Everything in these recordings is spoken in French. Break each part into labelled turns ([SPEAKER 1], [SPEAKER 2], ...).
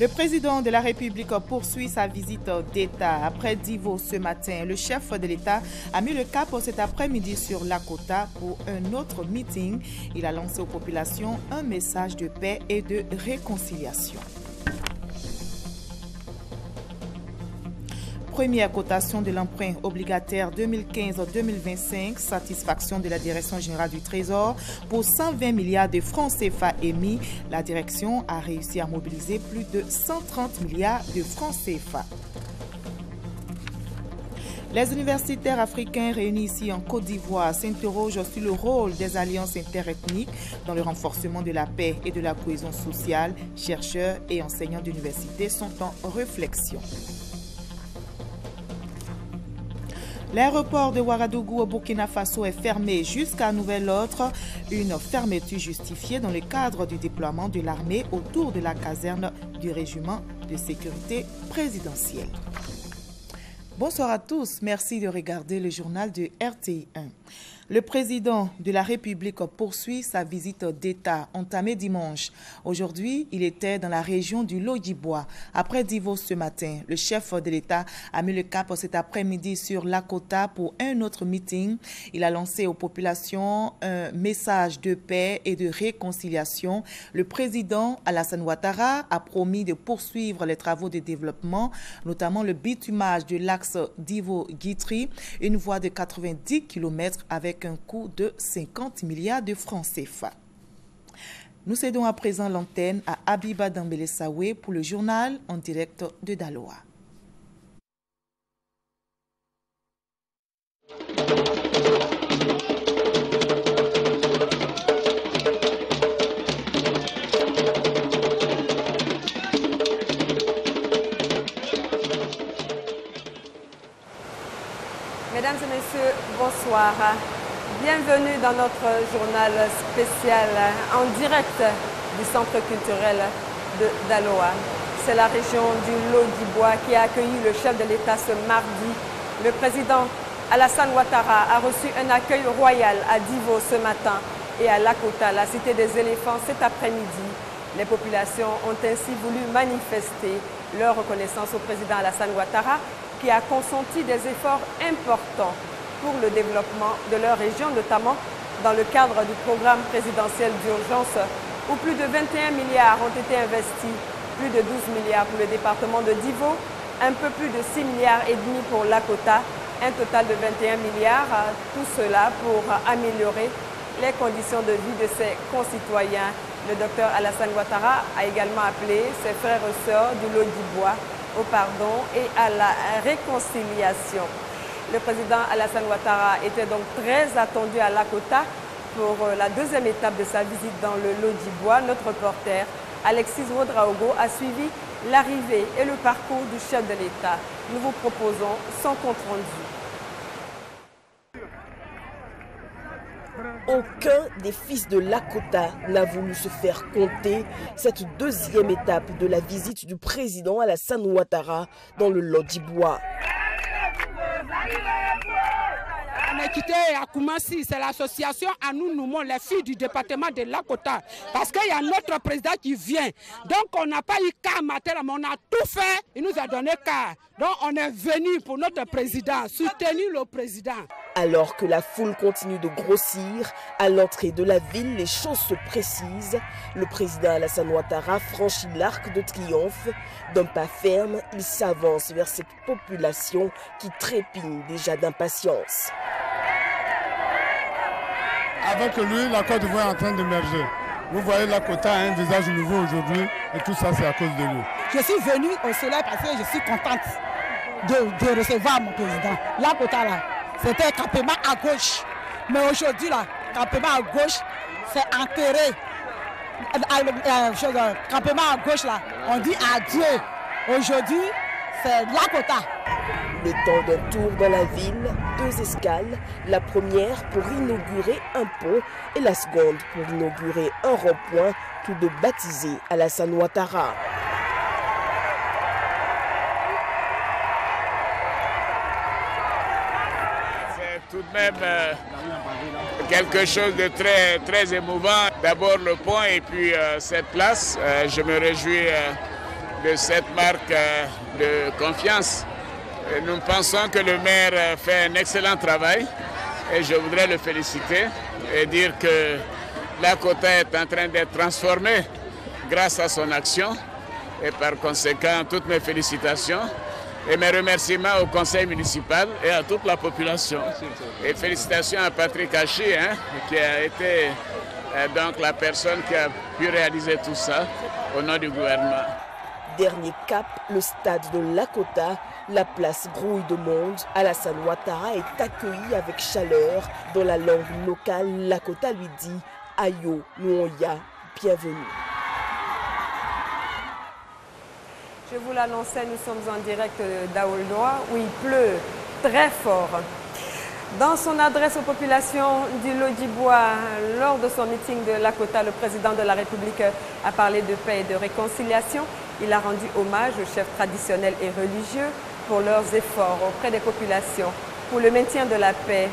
[SPEAKER 1] Le président de la République poursuit sa visite d'État. Après Divo ce matin, le chef de l'État a mis le cap cet après-midi sur Lakota pour un autre meeting. Il a lancé aux populations un message de paix et de réconciliation. Première cotation de l'emprunt obligataire 2015-2025, satisfaction de la Direction générale du Trésor pour 120 milliards de francs CFA émis. La direction a réussi à mobiliser plus de 130 milliards de francs CFA. Les universitaires africains réunis ici en Côte d'Ivoire s'interrogent sur le rôle des alliances interethniques dans le renforcement de la paix et de la cohésion sociale. Chercheurs et enseignants d'université sont en réflexion. L'aéroport de Ouagadougou au Burkina Faso est fermé jusqu'à nouvel ordre. Une fermeture justifiée dans le cadre du déploiement de l'armée autour de la caserne du régiment de sécurité présidentielle. Bonsoir à tous, merci de regarder le journal de RTI 1. Le président de la République poursuit sa visite d'État entamée dimanche. Aujourd'hui, il était dans la région du Lodjibois. Après Divo ce matin, le chef de l'État a mis le cap cet après-midi sur Lakota pour un autre meeting. Il a lancé aux populations un message de paix et de réconciliation. Le président Alassane Ouattara a promis de poursuivre les travaux de développement, notamment le bitumage de l'axe Divo-Guitry, une voie de 90 km avec un coût de 50 milliards de francs CFA. Nous cédons à présent l'antenne à Abiba Dambele-Saoué pour le journal en direct de Daloa.
[SPEAKER 2] Mesdames et messieurs, bonsoir. Bienvenue dans notre journal spécial en direct du centre culturel de Daloa. C'est la région du Lodjibois qui a accueilli le chef de l'État ce mardi. Le président Alassane Ouattara a reçu un accueil royal à Divo ce matin et à Lakota, la cité des éléphants, cet après-midi. Les populations ont ainsi voulu manifester leur reconnaissance au président Alassane Ouattara qui a consenti des efforts importants pour le développement de leur région, notamment dans le cadre du programme présidentiel d'urgence où plus de 21 milliards ont été investis, plus de 12 milliards pour le département de Divo, un peu plus de 6 milliards et demi pour Lakota, un total de 21 milliards, tout cela pour améliorer les conditions de vie de ses concitoyens. Le docteur Alassane Ouattara a également appelé ses frères et sœurs du Lodjibois au pardon et à la réconciliation. Le président Alassane Ouattara était donc très attendu à Lakota pour la deuxième étape de sa visite dans le Lodjibois. Notre reporter Alexis Wodraogo a suivi l'arrivée et le parcours du chef de l'État. Nous vous proposons son compte-rendu.
[SPEAKER 3] Aucun des fils de Lakota n'a voulu se faire compter cette deuxième étape de la visite du président Alassane Ouattara dans le Lodjibois.
[SPEAKER 4] On est quitté à Koumassi, c'est l'association à nous les filles du département de Lakota. Parce qu'il y a notre président qui vient. Donc on n'a pas eu cas matin, mais on a tout fait. Il nous a donné cas. Donc on est venu pour notre président, soutenir le président.
[SPEAKER 3] Alors que la foule continue de grossir, à l'entrée de la ville, les choses se précisent. Le président Alassane Ouattara franchit l'arc de triomphe. D'un pas ferme, il s'avance vers cette population qui trépigne déjà d'impatience.
[SPEAKER 5] Avec lui, la Côte d'Ivoire est en train d'émerger. Vous voyez, Lakota a un visage nouveau aujourd'hui et tout ça, c'est à cause de lui.
[SPEAKER 6] Je suis venue au soleil parce que je suis contente de recevoir mon président. Lakota, là, c'était campement à gauche. Mais aujourd'hui, là, campement à gauche, c'est enterré. Campement à gauche, là, on dit adieu. Aujourd'hui, c'est Lakota.
[SPEAKER 3] Le temps d'un tour dans la ville, 2 escales, la première pour inaugurer un pont et la seconde pour inaugurer un rond-point, tous deux baptisés Alassane Ouattara.
[SPEAKER 7] C'est tout de même quelque chose de très émouvant. D'abord le pont et puis cette place. Je me réjouis de cette marque de confiance. Et nous pensons que le maire fait un excellent travail et je voudrais le féliciter et dire que Lakota est en train d'être transformé grâce à son action et par conséquent toutes mes félicitations et mes remerciements au conseil municipal et à toute la population. Et félicitations à Patrick Hachi qui a été donc la personne qui a pu réaliser tout ça au nom du gouvernement.
[SPEAKER 3] Dernier cap, le stade de Lakota, la place grouille de monde. Alassane Ouattara est accueilli avec chaleur. Dans la langue locale, Lakota lui dit « Ayo, Nuoya, bienvenue ».
[SPEAKER 2] Je vous l'annonçais, nous sommes en direct d'Aulnois où il pleut très fort. Dans son adresse aux populations du Lodibois, lors de son meeting de Lakota, le président de la République a parlé de paix et de réconciliation. Il a rendu hommage aux chefs traditionnels et religieux pour leurs efforts auprès des populations pour le maintien de la paix.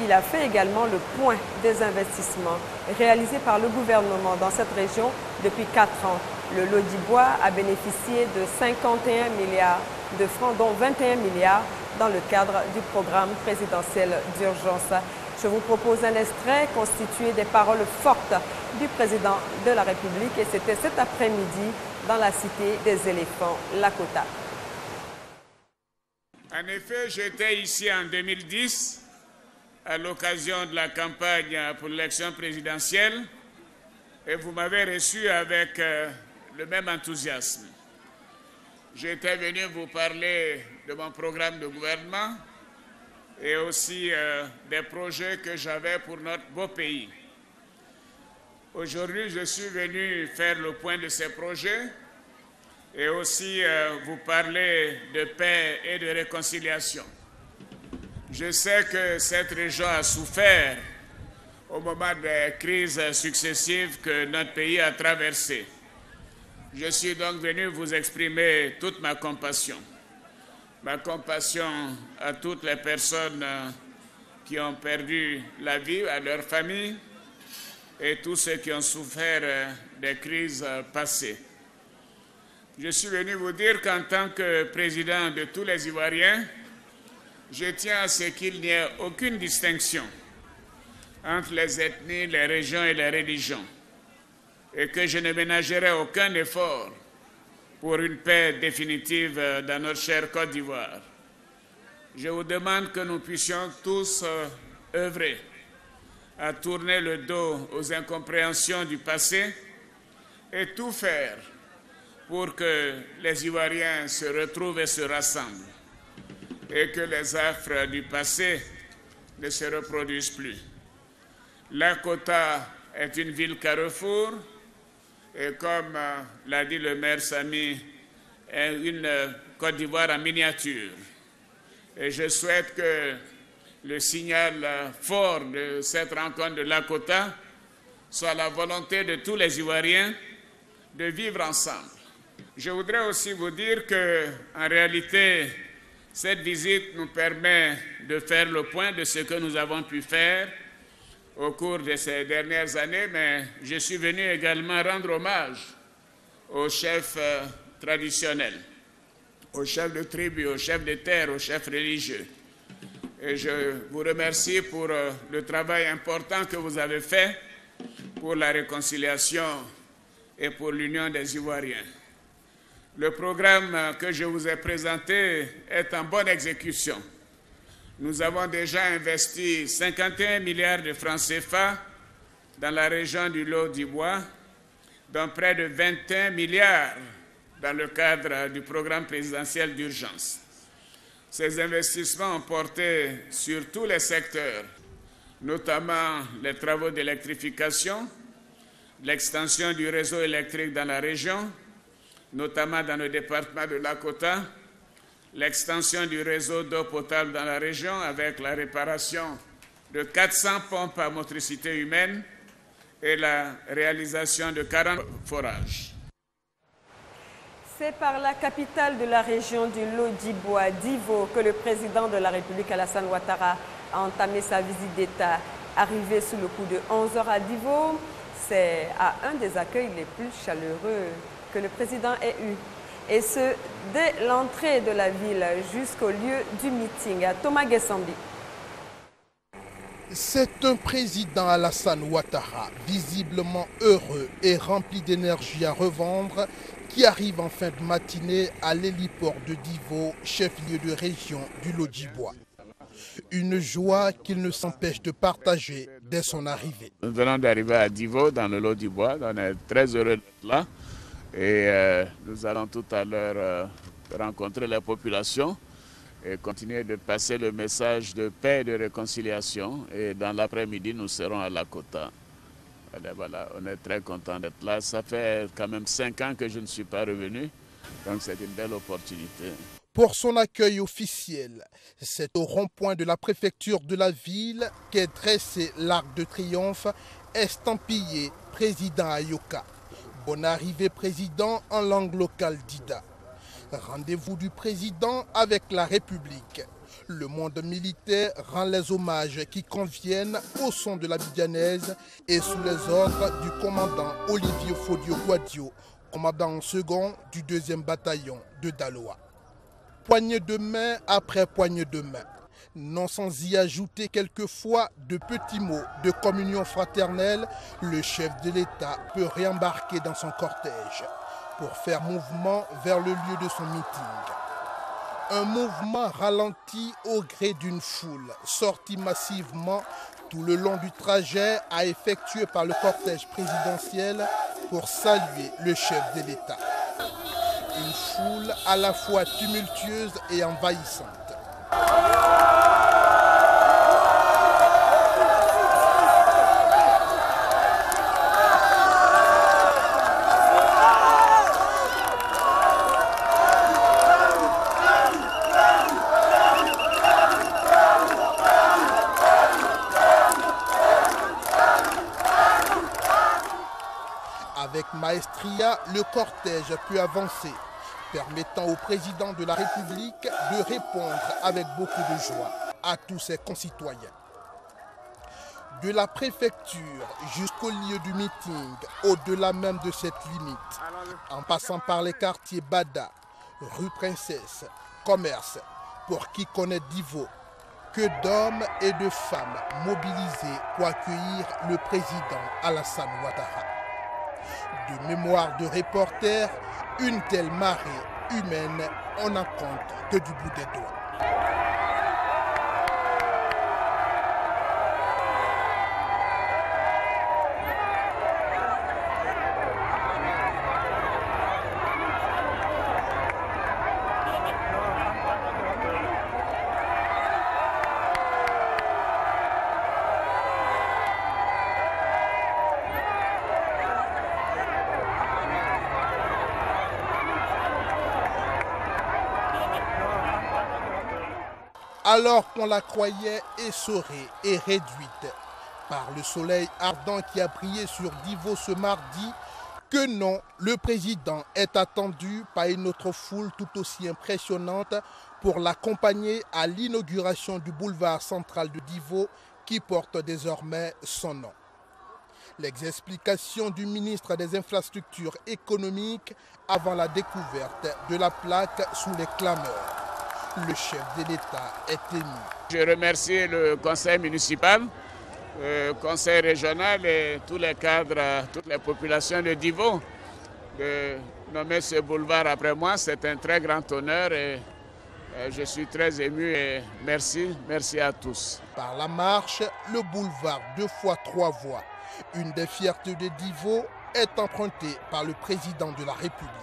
[SPEAKER 2] Il a fait également le point des investissements réalisés par le gouvernement dans cette région depuis 4 ans. Le Lodibois a bénéficié de 51 milliards de francs, dont 21 milliards dans le cadre du programme présidentiel d'urgence. Je vous propose un extrait constitué des paroles fortes du président de la République et c'était cet après-midi dans la cité des éléphants, Lakota.
[SPEAKER 7] En effet, j'étais ici en 2010 à l'occasion de la campagne pour l'élection présidentielle et vous m'avez reçu avec le même enthousiasme. J'étais venu vous parler de mon programme de gouvernement et aussi des projets que j'avais pour notre beau pays. Aujourd'hui, je suis venu faire le point de ces projets et aussi vous parler de paix et de réconciliation. Je sais que cette région a souffert au moment des crises successives que notre pays a traversées. Je suis donc venu vous exprimer toute ma compassion à toutes les personnes qui ont perdu la vie, à leurs familles et tous ceux qui ont souffert des crises passées. Je suis venu vous dire qu'en tant que président de tous les Ivoiriens, je tiens à ce qu'il n'y ait aucune distinction entre les ethnies, les régions et les religions, et que je ne ménagerai aucun effort pour une paix définitive dans notre chère Côte d'Ivoire. Je vous demande que nous puissions tous œuvrer à tourner le dos aux incompréhensions du passé et tout faire pour que les Ivoiriens se retrouvent et se rassemblent et que les affres du passé ne se reproduisent plus. Lakota est une ville carrefour et comme l'a dit le maire Sami, est une Côte d'Ivoire en miniature. Et je souhaite que le signal fort de cette rencontre de Lakota soit la volonté de tous les Ivoiriens de vivre ensemble. Je voudrais aussi vous dire qu'en réalité, cette visite nous permet de faire le point de ce que nous avons pu faire au cours de ces dernières années, mais je suis venu également rendre hommage aux chefs traditionnels, aux chefs de tribu, aux chefs de terre, aux chefs religieux. Et je vous remercie pour le travail important que vous avez fait pour la réconciliation et pour l'union des Ivoiriens. Le programme que je vous ai présenté est en bonne exécution. Nous avons déjà investi 51 milliards de francs CFA dans la région du Lodibois, dont près de 21 milliards dans le cadre du programme présidentiel d'urgence. Ces investissements ont porté sur tous les secteurs, notamment les travaux d'électrification, l'extension du réseau électrique dans la région, notamment dans le département de Lakota, l'extension du réseau d'eau potable dans la région avec la réparation de 400 pompes à motricité humaine et la réalisation de 40 forages.
[SPEAKER 2] C'est par la capitale de la région du Lodibois, Divo, que le président de la République, Alassane Ouattara, a entamé sa visite d'État. Arrivé sous le coup de 11 h à Divo, c'est à un des accueils les plus chaleureux que le président ait eu. et ce, dès l'entrée de la ville jusqu'au lieu du meeting. Thomas Gessambi.
[SPEAKER 8] C'est un président Alassane Ouattara, visiblement heureux et rempli d'énergie à revendre, qui arrive en fin de matinée à l'héliport de Divo, chef-lieu de région du Lodjibois. Une joie qu'il ne s'empêche de partager dès son arrivée.
[SPEAKER 7] Nous venons d'arriver à Divo, dans le Lodjibois. On est très heureux d'être là. Et nous allons tout à l'heure rencontrer la population et continuer de passer le message de paix et de réconciliation. Et dans l'après-midi, nous serons à Lakota. Voilà, on est très content d'être là. Ça fait quand même 5 ans que je ne suis pas revenu, donc c'est une belle opportunité.
[SPEAKER 8] Pour son accueil officiel, c'est au rond-point de la préfecture de la ville qu'est dressé l'arc de triomphe estampillé Président Ayoka. Bonne arrivée président en langue locale d'Ida. Rendez-vous du président avec la République. Le monde militaire rend les hommages qui conviennent au son de la bidjanaise et sous les ordres du commandant Olivier Fodio-Guadio, commandant en second du 2e bataillon de Daloa. Poignée de main après poignée de main, non sans y ajouter quelquefois de petits mots de communion fraternelle, le chef de l'État peut réembarquer dans son cortège pour faire mouvement vers le lieu de son meeting. Un mouvement ralenti au gré d'une foule, sortie massivement tout le long du trajet à effectuer par le cortège présidentiel pour saluer le chef de l'État. Une foule à la fois tumultueuse et envahissante. Avec maestria, le cortège peut avancer, permettant au président de la République de répondre avec beaucoup de joie à tous ses concitoyens. De la préfecture jusqu'au lieu du meeting, au-delà même de cette limite, en passant par les quartiers Bada, rue Princesse, Commerce, pour qui connaît Divo, que d'hommes et de femmes mobilisés pour accueillir le président Alassane Ouattara. De mémoire de reporter, une telle marée humaine, on n'en compte que du bout des doigts. Alors qu'on la croyait essorée et réduite par le soleil ardent qui a brillé sur Divo ce mardi, que non, le président est attendu par une autre foule tout aussi impressionnante pour l'accompagner à l'inauguration du boulevard central de Divo qui porte désormais son nom. Les explications du ministre des Infrastructures économiques avant la découverte de la plaque sous les clameurs. Le chef de l'État est ému.
[SPEAKER 7] Je remercie le conseil municipal, le conseil régional et tous les cadres, toutes les populations de Divo de nommer ce boulevard après moi. C'est un très grand honneur et je suis très ému et merci à tous.
[SPEAKER 8] Par la marche, le boulevard 2x3 voies, une des fiertés de Divo, est emprunté par le président de la République.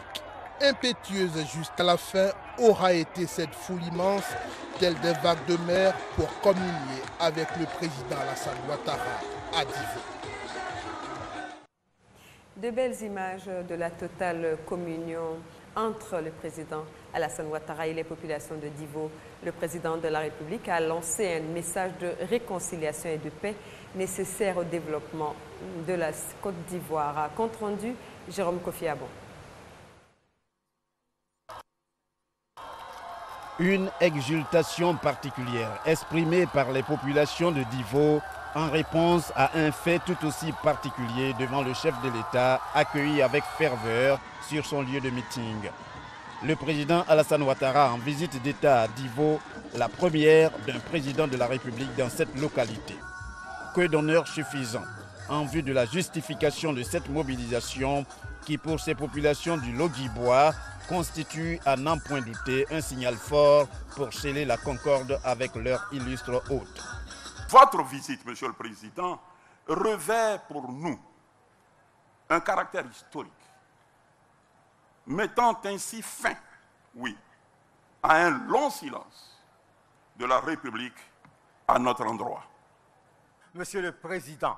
[SPEAKER 8] Impétueuse jusqu'à la fin aura été cette foule immense, telle des vagues de mer, pour communier avec le président Alassane Ouattara à Divo.
[SPEAKER 2] De belles images de la totale communion entre le président Alassane Ouattara et les populations de Divo. Le président de la République a lancé un message de réconciliation et de paix nécessaire au développement de la Côte d'Ivoire. Compte rendu, Jérôme Kofiabo.
[SPEAKER 9] Une exultation particulière exprimée par les populations de Divo en réponse à un fait tout aussi particulier devant le chef de l'État accueilli avec ferveur sur son lieu de meeting. Le président Alassane Ouattara en visite d'État à Divo, la première d'un président de la République dans cette localité. Que d'honneur suffisant en vue de la justification de cette mobilisation qui, pour ces populations du Lodjibois, constitue à n'en point douter un signal fort pour sceller la concorde avec leur illustre hôte.
[SPEAKER 10] Votre visite, Monsieur le Président, revêt pour nous un caractère historique, mettant ainsi fin, oui, à un long silence de la République à notre endroit.
[SPEAKER 11] Monsieur le Président,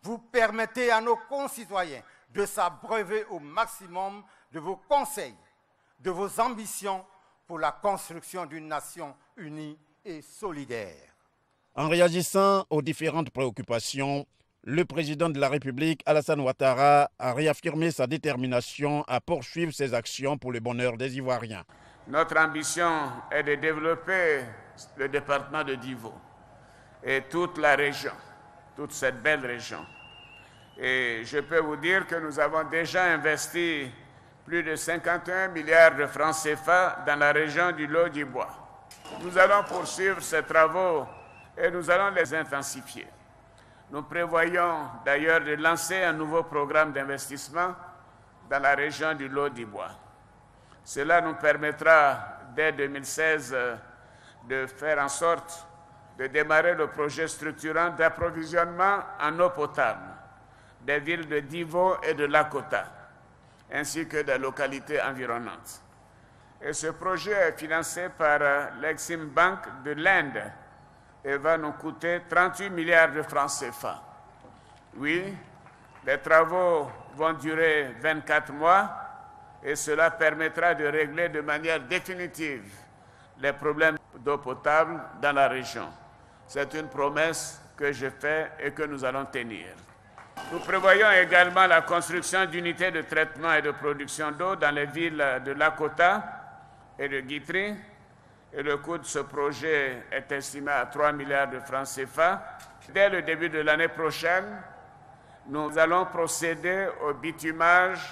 [SPEAKER 11] vous permettez à nos concitoyens de s'abreuver au maximum de vos conseils, de vos ambitions pour la construction d'une nation unie et solidaire.
[SPEAKER 9] En réagissant aux différentes préoccupations, le président de la République, Alassane Ouattara, a réaffirmé sa détermination à poursuivre ses actions pour le bonheur des Ivoiriens.
[SPEAKER 7] Notre ambition est de développer le département de Divo et toute la région, toute cette belle région. Et je peux vous dire que nous avons déjà investi plus de 51 milliards de francs CFA dans la région du Lodjibois. Nous allons poursuivre ces travaux et nous allons les intensifier. Nous prévoyons d'ailleurs de lancer un nouveau programme d'investissement dans la région du Lodjibois. Cela nous permettra, dès 2016, de faire en sorte de démarrer le projet structurant d'approvisionnement en eau potable des villes de Divo et de Lakota, ainsi que des localités environnantes. Et ce projet est financé par l'Exim Bank de l'Inde et va nous coûter 38 milliards de francs CFA. Oui, les travaux vont durer 24 mois et cela permettra de régler de manière définitive les problèmes d'eau potable dans la région. C'est une promesse que je fais et que nous allons tenir. Nous prévoyons également la construction d'unités de traitement et de production d'eau dans les villes de Lakota et de Guitry. Et le coût de ce projet est estimé à 3 milliards de francs CFA. Dès le début de l'année prochaine, nous allons procéder au bitumage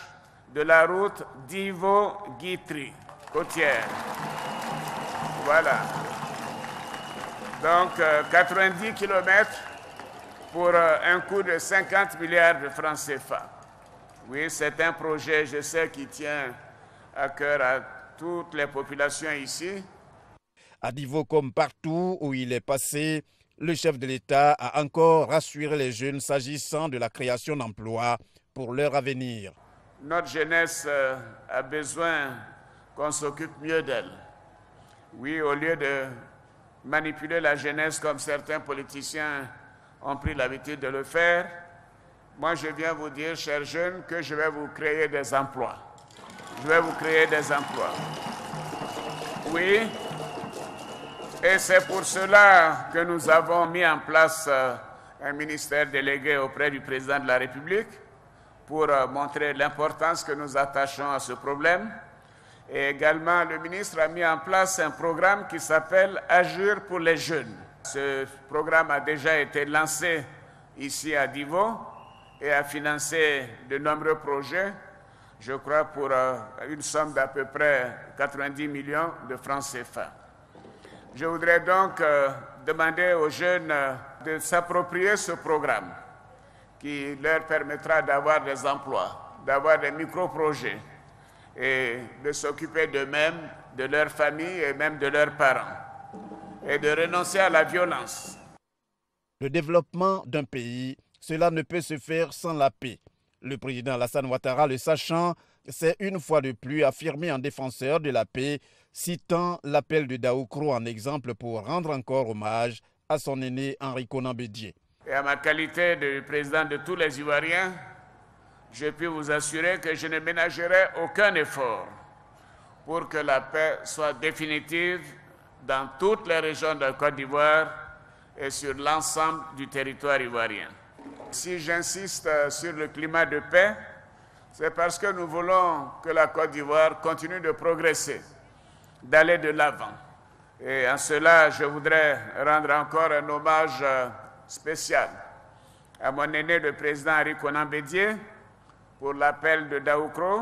[SPEAKER 7] de la route Divo-Guitry, côtière. Voilà. Donc, 90 km pour un coût de 50 milliards de francs CFA. Oui, c'est un projet, je sais, qui tient à cœur à toutes les populations ici.
[SPEAKER 9] À Divo comme partout où il est passé, le chef de l'État a encore rassuré les jeunes s'agissant de la création d'emplois pour leur avenir.
[SPEAKER 7] Notre jeunesse a besoin qu'on s'occupe mieux d'elle. Oui, au lieu de manipuler la jeunesse comme certains politiciens ont pris l'habitude de le faire, moi je viens vous dire, chers jeunes, que je vais vous créer des emplois. Je vais vous créer des emplois. Oui, et c'est pour cela que nous avons mis en place un ministère délégué auprès du président de la République pour montrer l'importance que nous attachons à ce problème. Et également, le ministre a mis en place un programme qui s'appelle Agir pour les jeunes. Ce programme a déjà été lancé ici à Divo et a financé de nombreux projets, je crois pour une somme d'à peu près 90 millions de francs CFA. Je voudrais donc demander aux jeunes de s'approprier ce programme qui leur permettra d'avoir des emplois, d'avoir des micro-projets et de s'occuper d'eux-mêmes, de leur famille et même de leurs parents, et de renoncer à la violence.
[SPEAKER 9] Le développement d'un pays, cela ne peut se faire sans la paix. Le président Alassane Ouattara, le sachant, s'est une fois de plus affirmé en défenseur de la paix, citant l'appel de Daoukro en exemple pour rendre encore hommage à son aîné Henri Konan Bédié.
[SPEAKER 7] Et à ma qualité de président de tous les Ivoiriens, je puis vous assurer que je ne ménagerai aucun effort pour que la paix soit définitive dans toutes les régions de la Côte d'Ivoire et sur l'ensemble du territoire ivoirien. Si j'insiste sur le climat de paix, c'est parce que nous voulons que la Côte d'Ivoire continue de progresser, d'aller de l'avant. Et en cela, je voudrais rendre encore un hommage spécial à mon aîné, le président Henri Konan Bédié, pour l'appel de Daoukro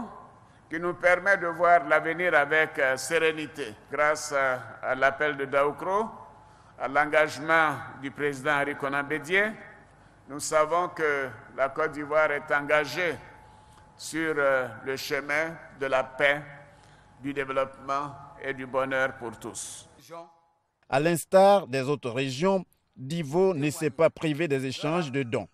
[SPEAKER 7] qui nous permet de voir l'avenir avec sérénité. Grâce à l'appel de Daoukro, à l'engagement du président Henri Konan Bédié, nous savons que la Côte d'Ivoire est engagée sur le chemin de la paix, du développement et du bonheur pour tous.
[SPEAKER 9] À l'instar des autres régions, Divo ne s'est pas privé des échanges de dons.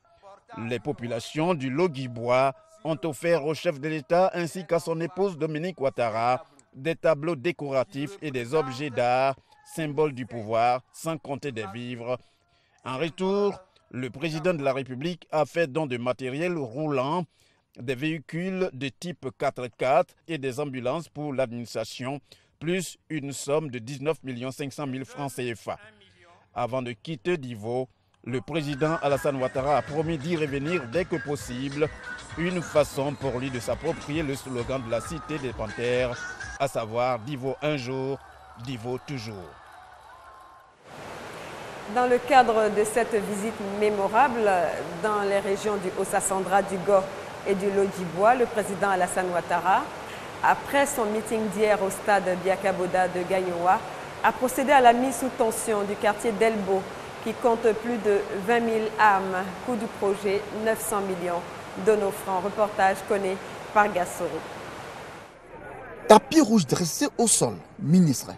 [SPEAKER 9] Les populations du Logui-Bois ont offert au chef de l'État ainsi qu'à son épouse Dominique Ouattara des tableaux décoratifs et des objets d'art, symboles du pouvoir, sans compter des vivres. En retour, le président de la République a fait don de matériel roulant, des véhicules de type 4x4 et des ambulances pour l'administration, plus une somme de 19 500 000 francs CFA. Avant de quitter Divo, le président Alassane Ouattara a promis d'y revenir dès que possible, une façon pour lui de s'approprier le slogan de la Cité des Panthères, à savoir Divo un jour, Divo toujours.
[SPEAKER 2] Dans le cadre de cette visite mémorable dans les régions du Haut-Sassandra, du Go et du Lodjibois, le président Alassane Ouattara, après son meeting d'hier au stade Biakaboda de Gagnoa, a procédé à la mise sous tension du quartier d'Elbo, qui compte plus de 20 000 âmes. Coût du projet, 900 millions de nos francs. Reportage connu par Gassoro.
[SPEAKER 12] Tapis rouge dressé au sol, ministre,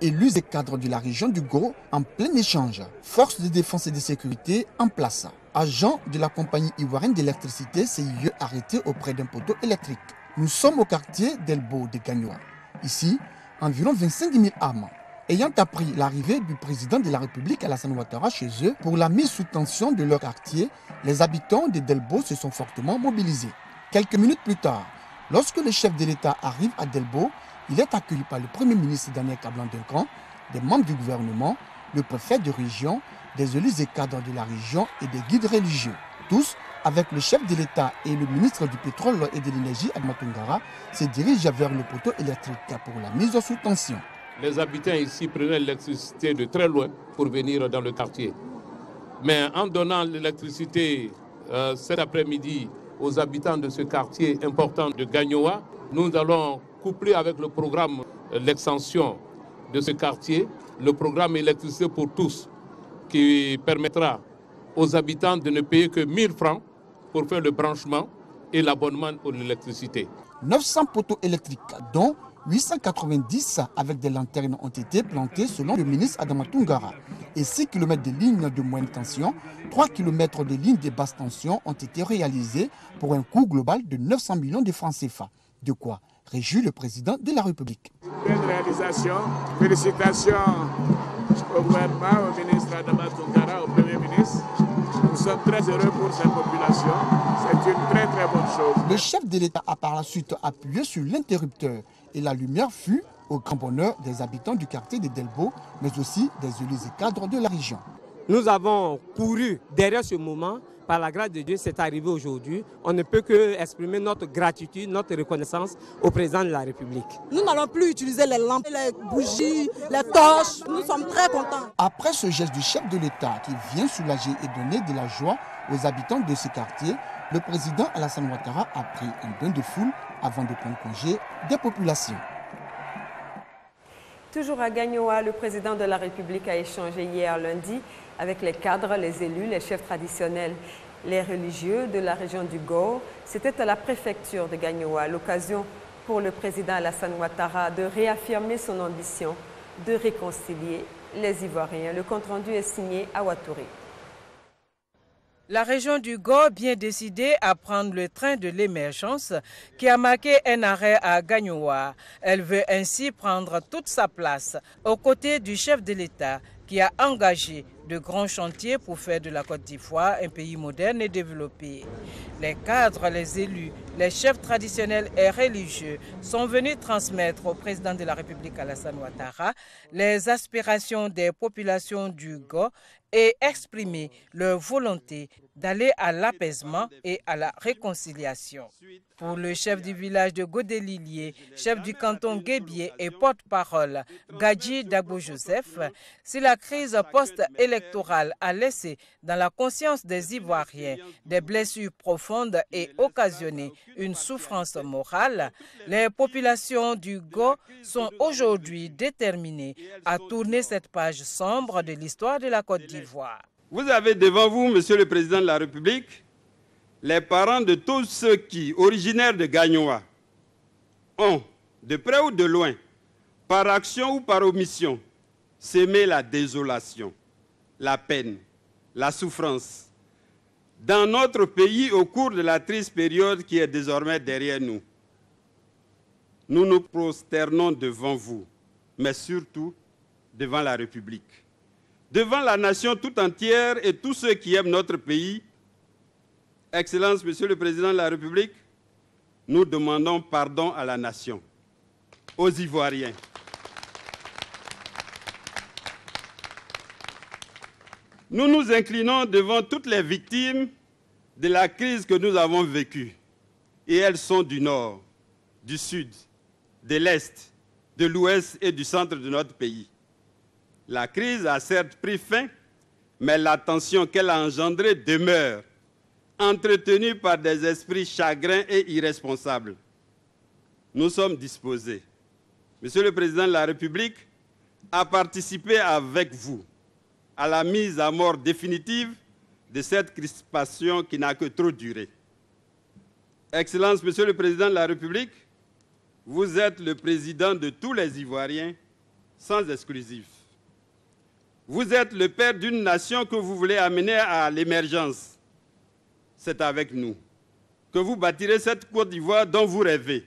[SPEAKER 12] élus et cadres de la région du Goro en plein échange. Forces de défense et de sécurité en place. Agents de la compagnie ivoirienne d'électricité CIE arrêtés auprès d'un poteau électrique. Nous sommes au quartier d'Elbo de Gagnoa. Ici, environ 25 000 âmes ayant appris l'arrivée du président de la République Alassane Ouattara chez eux pour la mise sous tension de leur quartier, les habitants de Delbo se sont fortement mobilisés. Quelques minutes plus tard, lorsque le chef de l'État arrive à Delbo, il est accueilli par le Premier ministre Daniel Kablan-Duncan, des membres du gouvernement, le préfet de région, des élus et cadres de la région et des guides religieux. Tous, avec le chef de l'État et le ministre du Pétrole et de l'Énergie, Adama Toungara, se dirigent vers le poteau électrique pour la mise sous tension.
[SPEAKER 13] Les habitants ici prenaient l'électricité de très loin pour venir dans le quartier. Mais en donnant l'électricité cet après-midi aux habitants de ce quartier important de Gagnoa, nous allons coupler avec le programme l'extension de ce quartier, le programme électricité pour tous, qui permettra aux habitants de ne payer que 1 000 francs pour faire le branchement et l'abonnement pour l'électricité.
[SPEAKER 12] 900 poteaux électriques, dont 890 avec des lanternes ont été plantés selon le ministre Adama Toungara. Et 6 km de lignes de moyenne tension, 3 km de lignes de basse tension ont été réalisés pour un coût global de 900 millions de francs CFA. De quoi réjouit le président de la République.
[SPEAKER 7] Belle réalisation. Félicitations au gouvernement, au ministre Adama Toungara, au Premier ministre. Nous sommes très heureux pour cette population. C'est une très très bonne chose.
[SPEAKER 12] Le chef de l'État a par la suite appuyé sur l'interrupteur et la lumière fut au grand bonheur des habitants du quartier de Delbo, mais aussi des élus et cadres de la région.
[SPEAKER 14] Nous avons couru derrière ce moment. Par la grâce de Dieu, c'est arrivé aujourd'hui. On ne peut que exprimer notre gratitude, notre reconnaissance au président de la République.
[SPEAKER 6] Nous n'allons plus utiliser les lampes, les bougies, les torches. Nous sommes très contents.
[SPEAKER 12] Après ce geste du chef de l'État qui vient soulager et donner de la joie aux habitants de ce quartier, le président Alassane Ouattara a pris un bain de foule avant de prendre congé des populations.
[SPEAKER 2] Toujours à Gagnoa, le président de la République a échangé hier lundi avec les cadres, les élus, les chefs traditionnels, les religieux de la région du Gao. C'était à la préfecture de Gagnoa, l'occasion pour le président Alassane Ouattara de réaffirmer son ambition de réconcilier les Ivoiriens. Le compte-rendu est signé à Ouattouri.
[SPEAKER 15] La région du Gao bien décidée à prendre le train de l'émergence qui a marqué un arrêt à Gagnoa. Elle veut ainsi prendre toute sa place aux côtés du chef de l'État qui a engagé de grands chantiers pour faire de la Côte d'Ivoire un pays moderne et développé. Les cadres, les élus, les chefs traditionnels et religieux sont venus transmettre au président de la République Alassane Ouattara les aspirations des populations du Gao et exprimer leur volonté d'aller à l'apaisement et à la réconciliation. Pour le chef du village de Godélilié, chef du canton Guébié et porte-parole Gadji Dagbo Joseph, si la crise post-électorale a laissé dans la conscience des Ivoiriens des blessures profondes et occasionné une souffrance morale, les populations du Go sont aujourd'hui déterminées à tourner cette page sombre de l'histoire de la Côte d'Ivoire.
[SPEAKER 16] Vous avez devant vous, Monsieur le Président de la République, les parents de tous ceux qui, originaires de Gagnoa, ont, de près ou de loin, par action ou par omission, sémé la désolation, la peine, la souffrance dans notre pays au cours de la triste période qui est désormais derrière nous. Nous nous prosternons devant vous, mais surtout devant la République, devant la nation tout entière et tous ceux qui aiment notre pays. Excellence, Monsieur le Président de la République, nous demandons pardon à la nation, aux Ivoiriens. Nous nous inclinons devant toutes les victimes de la crise que nous avons vécue. Et elles sont du nord, du sud, de l'est, de l'ouest et du centre de notre pays. La crise a certes pris fin, mais la tension qu'elle a engendrée demeure, entretenue par des esprits chagrins et irresponsables. Nous sommes disposés, Monsieur le Président de la République, à participer avec vous à la mise à mort définitive de cette crispation qui n'a que trop duré. Excellence, Monsieur le Président de la République, vous êtes le président de tous les Ivoiriens, sans exclusif. Vous êtes le père d'une nation que vous voulez amener à l'émergence. C'est avec nous que vous bâtirez cette Côte d'Ivoire dont vous rêvez.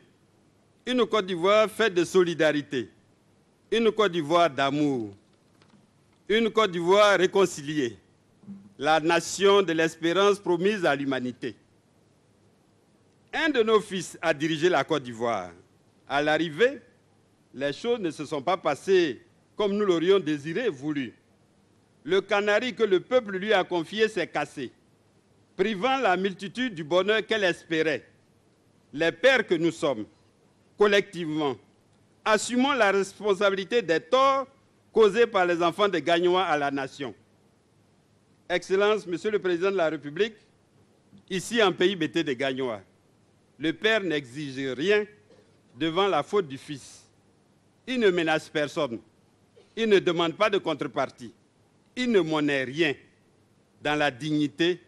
[SPEAKER 16] Une Côte d'Ivoire faite de solidarité, une Côte d'Ivoire d'amour, une Côte d'Ivoire réconciliée, la nation de l'espérance promise à l'humanité. Un de nos fils a dirigé la Côte d'Ivoire. À l'arrivée, les choses ne se sont pas passées comme nous l'aurions désiré et voulu. Le canari que le peuple lui a confié s'est cassé, privant la multitude du bonheur qu'elle espérait. Les pères que nous sommes, collectivement, assumons la responsabilité des torts causés par les enfants de Gagnoa à la nation. Excellence, Monsieur le Président de la République, ici en pays bêté de Gagnoa, le père n'exige rien devant la faute du fils. Il ne menace personne. Il ne demande pas de contrepartie. Il ne monnaie rien. Dans la dignité,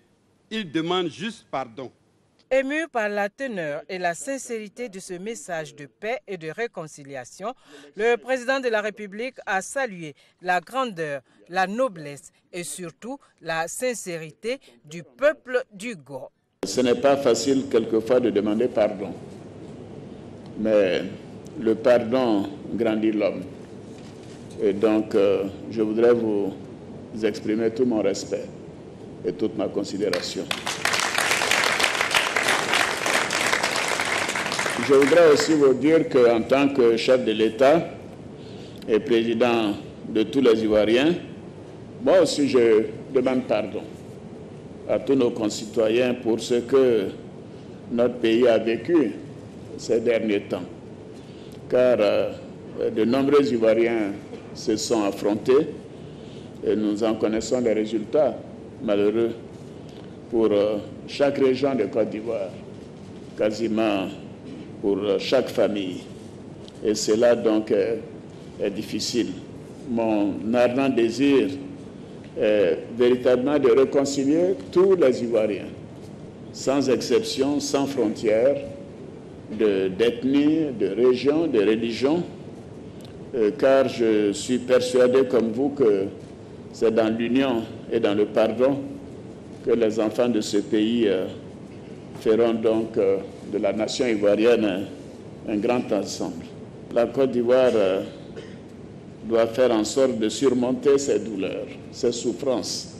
[SPEAKER 16] il demande juste pardon.
[SPEAKER 15] Ému par la teneur et la sincérité de ce message de paix et de réconciliation, le président de la République a salué la grandeur, la noblesse et surtout la sincérité du peuple du Go.
[SPEAKER 17] Ce n'est pas facile quelquefois de demander pardon, mais le pardon grandit l'homme. Et donc, je voudrais vous exprimer tout mon respect et toute ma considération. Je voudrais aussi vous dire qu'en tant que chef de l'État et président de tous les Ivoiriens, moi aussi je demande pardon à tous nos concitoyens pour ce que notre pays a vécu ces derniers temps. Car de nombreux Ivoiriens se sont affrontés et nous en connaissons les résultats malheureux pour chaque région de Côte d'Ivoire, quasiment pour chaque famille. Et cela donc est difficile. Mon ardent désir est véritablement de réconcilier tous les Ivoiriens, sans exception, sans frontières, d'ethnie, de région, de religion, car je suis persuadé comme vous que c'est dans l'union et dans le pardon que les enfants de ce pays feront donc de la nation ivoirienne un grand ensemble. La Côte d'Ivoire doit faire en sorte de surmonter ses douleurs, ses souffrances.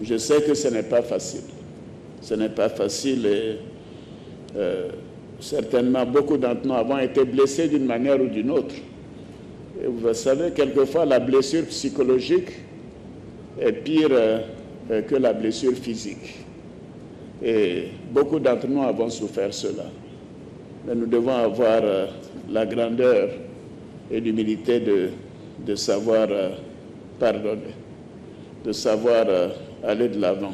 [SPEAKER 17] Je sais que ce n'est pas facile. Ce n'est pas facile et certainement beaucoup d'entre nous avons été blessés d'une manière ou d'une autre. Et vous savez, quelquefois la blessure psychologique est pire que la blessure physique. Et beaucoup d'entre nous avons souffert cela. Mais nous devons avoir la grandeur et l'humilité de savoir pardonner, de savoir aller de l'avant.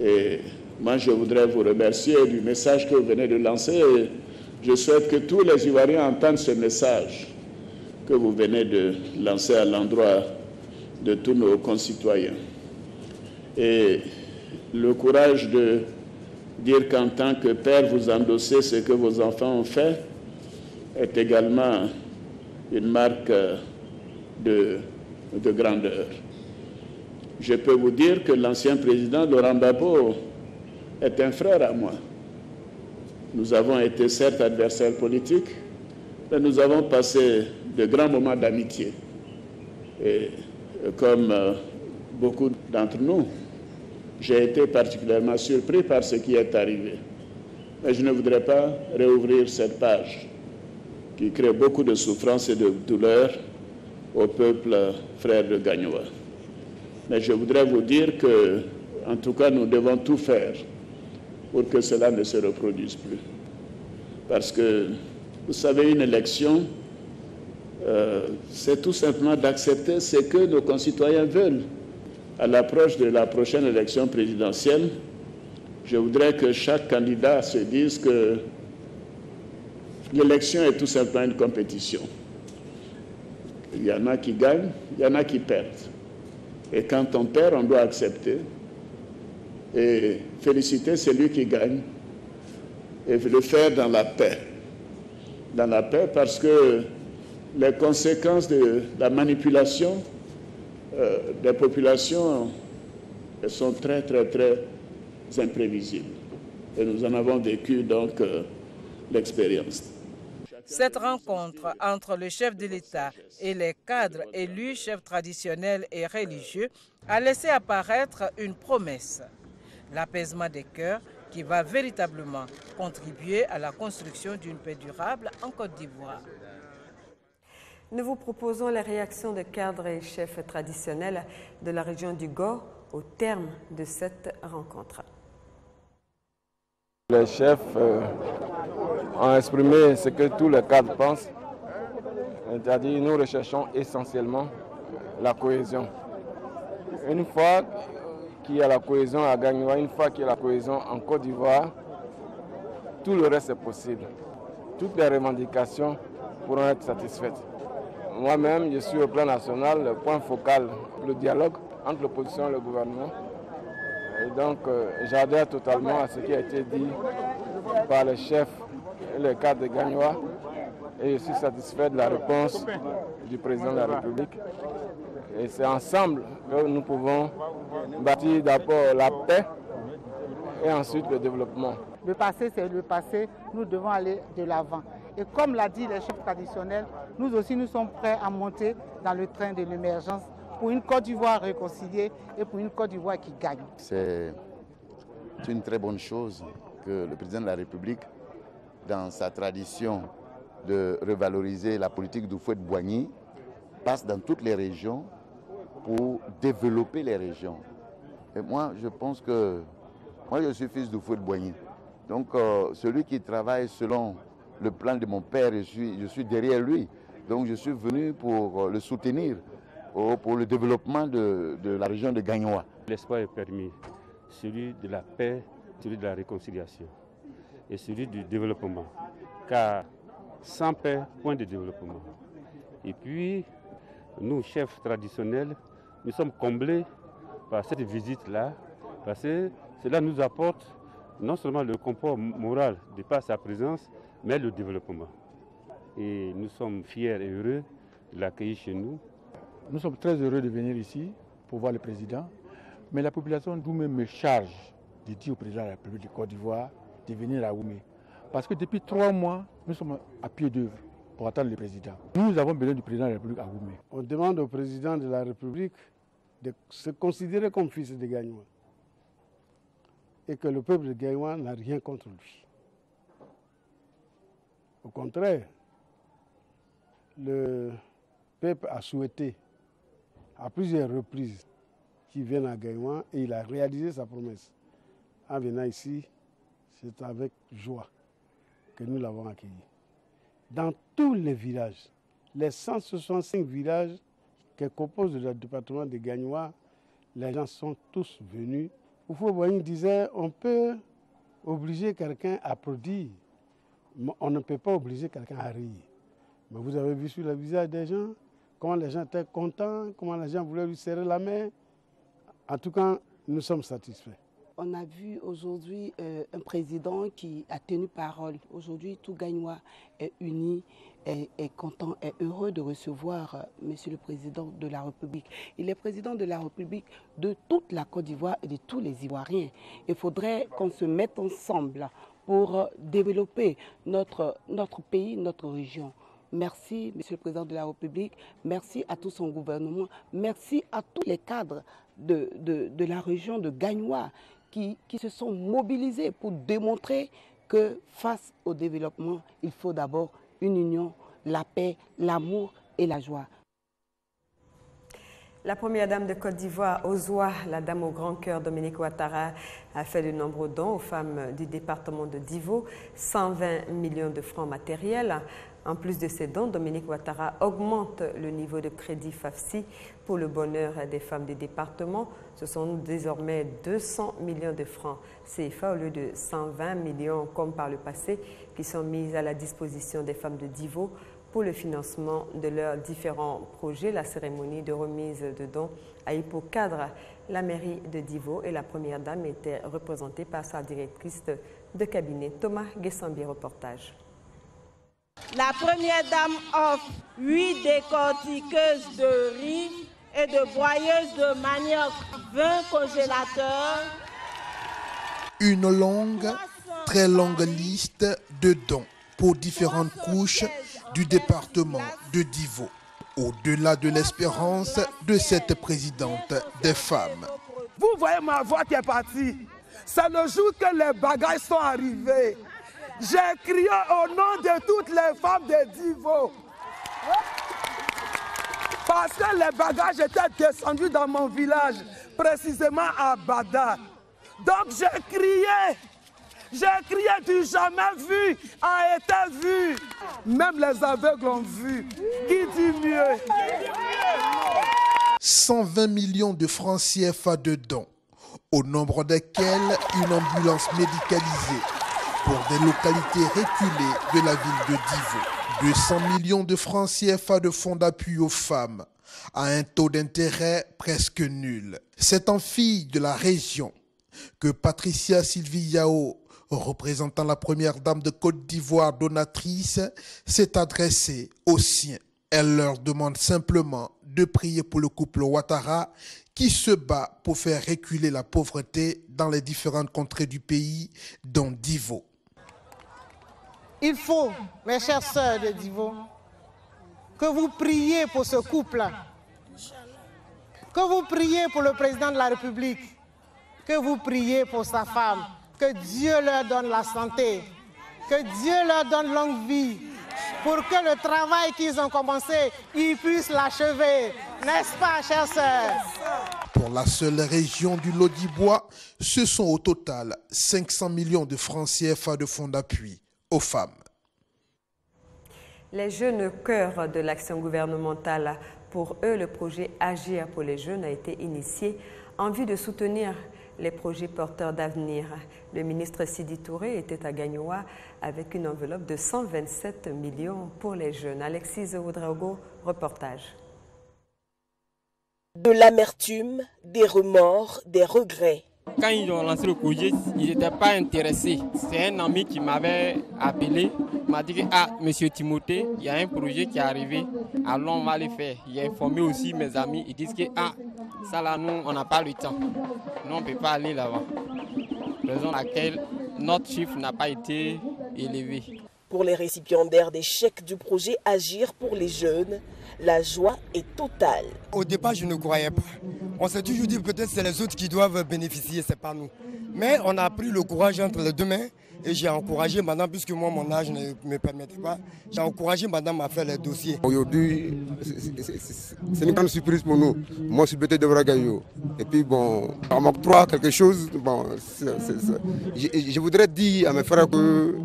[SPEAKER 17] Et moi, je voudrais vous remercier du message que vous venez de lancer. Et je souhaite que tous les Ivoiriens entendent ce message que vous venez de lancer à l'endroit de tous nos concitoyens. Et le courage de dire qu'en tant que père, vous endossez ce que vos enfants ont fait est également une marque de grandeur. Je peux vous dire que l'ancien président Laurent Gbagbo est un frère à moi. Nous avons été certes adversaires politiques, mais nous avons passé de grands moments d'amitié. Et comme beaucoup d'entre nous, j'ai été particulièrement surpris par ce qui est arrivé. Mais je ne voudrais pas réouvrir cette page qui crée beaucoup de souffrance et de douleur au peuple frère de Gagnoa. Mais je voudrais vous dire que, en tout cas, nous devons tout faire pour que cela ne se reproduise plus. Parce que, vous savez, une élection, c'est tout simplement d'accepter ce que nos concitoyens veulent. À l'approche de la prochaine élection présidentielle, je voudrais que chaque candidat se dise que l'élection est tout simplement une compétition. Il y en a qui gagnent, il y en a qui perdent. Et quand on perd, on doit accepter et féliciter celui qui gagne et le faire dans la paix. Dans la paix, parce que les conséquences de la manipulation des populations sont très, très, très imprévisibles. Et nous en avons vécu donc l'expérience.
[SPEAKER 15] Cette rencontre entre le chef de l'État et les cadres élus, chefs traditionnels et religieux, a laissé apparaître une promesse, l'apaisement des cœurs qui va véritablement contribuer à la construction d'une paix durable en Côte d'Ivoire.
[SPEAKER 2] Nous vous proposons les réactions des cadres et chefs traditionnels de la région du Go au terme de cette rencontre.
[SPEAKER 18] Les chefs ont exprimé ce que tous les cadres pensent, c'est-à-dire nous recherchons essentiellement la cohésion. Une fois qu'il y a la cohésion à Gagnoa, une fois qu'il y a la cohésion en Côte d'Ivoire, tout le reste est possible. Toutes les revendications pourront être satisfaites. Moi-même, je suis au plan national, le point focal, le dialogue entre l'opposition et le gouvernement. Et donc, j'adhère totalement à ce qui a été dit par les chefs et les cadres de Gagnoa. Et je suis satisfait de la réponse du président de la République. Et c'est ensemble que nous pouvons bâtir d'abord la paix et ensuite le développement.
[SPEAKER 6] Le passé, c'est le passé. Nous devons aller de l'avant. Et comme l'a dit les chefs traditionnels, nous aussi, nous sommes prêts à monter dans le train de l'émergence pour une Côte d'Ivoire réconciliée et pour une Côte d'Ivoire qui gagne.
[SPEAKER 19] C'est une très bonne chose que le président de la République, dans sa tradition de revaloriser la politique du Houphouët-Boigny, passe dans toutes les régions pour développer les régions. Et moi, je pense que... Moi, je suis fils du Houphouët-Boigny. Donc, celui qui travaille selon le plan de mon père, je suis derrière lui. Donc, je suis venu pour le soutenir, pour le développement de la région de Gagnoa.
[SPEAKER 20] L'espoir est permis, celui de la paix, celui de la réconciliation et celui du développement. Car sans paix, point de développement. Et puis, nous, chefs traditionnels, nous sommes comblés par cette visite-là, parce que cela nous apporte non seulement le confort moral de par sa présence, mais le développement. Et nous sommes fiers et heureux de l'accueillir chez nous.
[SPEAKER 21] Nous sommes très heureux de venir ici pour voir le président, mais la population d'Oumé me charge de dire au président de la République de Côte d'Ivoire de venir à Oumé. Parce que depuis 3 mois, nous sommes à pied d'œuvre pour attendre le président. Nous avons besoin du président de la République à Oumé.
[SPEAKER 22] On demande au président de la République de se considérer comme fils de Gagnoa et que le peuple de Gagnoa n'a rien contre lui. Au contraire, le peuple a souhaité à plusieurs reprises qui viennent à Gaïwan et il a réalisé sa promesse. En venant ici, c'est avec joie que nous l'avons accueilli. Dans tous les villages, les 165 villages qui composent le département de Gagnoa, les gens sont tous venus. Oufo-Boigny disait, on peut obliger quelqu'un à applaudir, mais on ne peut pas obliger quelqu'un à rire. Mais vous avez vu sur le visage des gens, comment les gens étaient contents, comment les gens voulaient lui serrer la main. En tout cas, nous sommes satisfaits.
[SPEAKER 1] On a vu aujourd'hui un président qui a tenu parole. Aujourd'hui, tout Gagnois est uni, est content, est heureux de recevoir Monsieur le Président de la République. Il est président de la République de toute la Côte d'Ivoire et de tous les Ivoiriens. Il faudrait qu'on se mette ensemble pour développer notre pays, notre région. Merci, Monsieur le Président de la République. Merci à tout son gouvernement. Merci à tous les cadres de la région de Gagnoa qui se sont mobilisés pour démontrer que face au développement, il faut d'abord une union, la paix, l'amour et la joie.
[SPEAKER 2] La première dame de Côte d'Ivoire, Ozoa, la dame au grand cœur, Dominique Ouattara, a fait de nombreux dons aux femmes du département de Divo, 120 millions de francs matériels. En plus de ces dons, Dominique Ouattara augmente le niveau de crédit FAFSI pour le bonheur des femmes du département. Ce sont désormais 200 millions de francs CFA au lieu de 120 millions comme par le passé qui sont mis à la disposition des femmes de Divo pour le financement de leurs différents projets. La cérémonie de remise de dons à Hippocadre, la mairie de Divo et la première dame était représentée par sa directrice de cabinet. Thomas Guessambi, reportage.
[SPEAKER 4] La première dame offre 8 décortiqueuses de riz et de broyeuses de manioc, 20 congélateurs.
[SPEAKER 8] Une longue, très longue liste de dons pour différentes couches du département de Divo. Au-delà de l'espérance de cette présidente des femmes.
[SPEAKER 23] Vous voyez ma voix qui est partie. C'est le jour que les bagages sont arrivés. J'ai crié au nom de toutes les femmes de Divo. Parce que les bagages étaient descendus dans mon village, précisément à Bada. Donc j'ai crié du jamais vu a été vu. Même les aveugles ont vu. Qui dit mieux?
[SPEAKER 8] 120 millions de francs CFA de dons, au nombre desquels une ambulance médicalisée pour des localités reculées de la ville de Divo. 200 millions de francs CFA de fonds d'appui aux femmes, à un taux d'intérêt presque nul. C'est en fille de la région que Patricia Sylvie Yao, représentant la première dame de Côte d'Ivoire donatrice, s'est adressée aux siens. Elle leur demande simplement de prier pour le couple Ouattara qui se bat pour faire reculer la pauvreté dans les différentes contrées du pays, dont Divo.
[SPEAKER 24] Il faut, mes chères sœurs de Divo, que vous priez pour ce couple, que vous priez pour le président de la République, que vous priez pour sa femme, que Dieu leur donne la santé, que Dieu leur donne longue vie, pour que le travail qu'ils ont commencé, ils puissent l'achever. N'est-ce pas, chères sœurs?
[SPEAKER 8] Pour la seule région du Lodibois, ce sont au total 500 millions de francs CFA de fonds d'appui aux femmes.
[SPEAKER 2] Les jeunes au cœur de l'action gouvernementale. Pour eux, le projet Agir pour les jeunes a été initié en vue de soutenir les projets porteurs d'avenir. Le ministre Sidi Touré était à Gagnoa avec une enveloppe de 127 millions pour les jeunes. Alexis Oudraogo, reportage.
[SPEAKER 3] De l'amertume, des remords, des regrets.
[SPEAKER 25] Quand ils ont lancé le projet, ils n'étaient pas intéressés. C'est un ami qui m'avait appelé, m'a dit que monsieur Timothée, il y a un projet qui est arrivé, allons on va le faire. Il a informé aussi mes amis, ils disent que ça là, nous, on n'a pas le temps. Nous, on ne peut pas aller là-bas. Raison pour laquelle notre chiffre n'a pas été élevé.
[SPEAKER 3] Pour les récipiendaires des chèques du projet Agir pour les jeunes, la joie est totale.
[SPEAKER 26] Au départ, je ne croyais pas.
[SPEAKER 5] On s'est toujours dit peut-être c'est les autres qui doivent bénéficier, c'est pas nous. Mais on a pris le courage entre les deux mains et j'ai encouragé madame, puisque moi mon âge ne me permettait pas, j'ai encouragé madame à faire les dossiers.
[SPEAKER 9] Aujourd'hui, c'est une grande surprise pour nous. Moi je suis peut-être de Vragayo. Et puis bon, on m'octroie quelque chose. Bon, je voudrais dire à mes frères que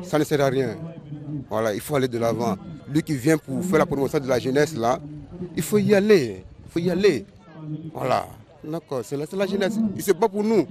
[SPEAKER 9] ça ne sert à rien. Voilà, il faut aller de l'avant. Lui qui vient pour faire la promotion de la jeunesse là, il faut y aller. Il faut y aller. Voilà. D'accord, c'est la jeunesse. C'est pas pour nous.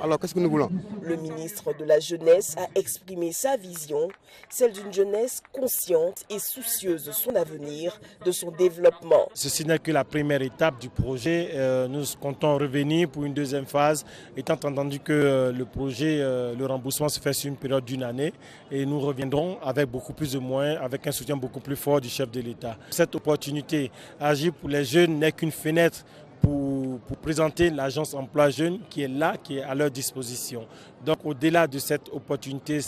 [SPEAKER 9] Alors qu'est-ce que nous voulons?
[SPEAKER 3] Le ministre de la Jeunesse a exprimé sa vision, celle d'une jeunesse consciente et soucieuse de son avenir, de son développement.
[SPEAKER 10] Ceci n'est que la première étape du projet. Nous comptons revenir pour une deuxième phase, étant entendu que le projet, le remboursement se fait sur une période d'une année et nous reviendrons avec beaucoup plus de moyens, avec un soutien beaucoup plus fort du chef de l'État. Cette opportunité, agir pour les jeunes, n'est qu'une fenêtre pour présenter l'agence emploi jeune qui est là, qui est à leur disposition. Donc au-delà de cette opportunité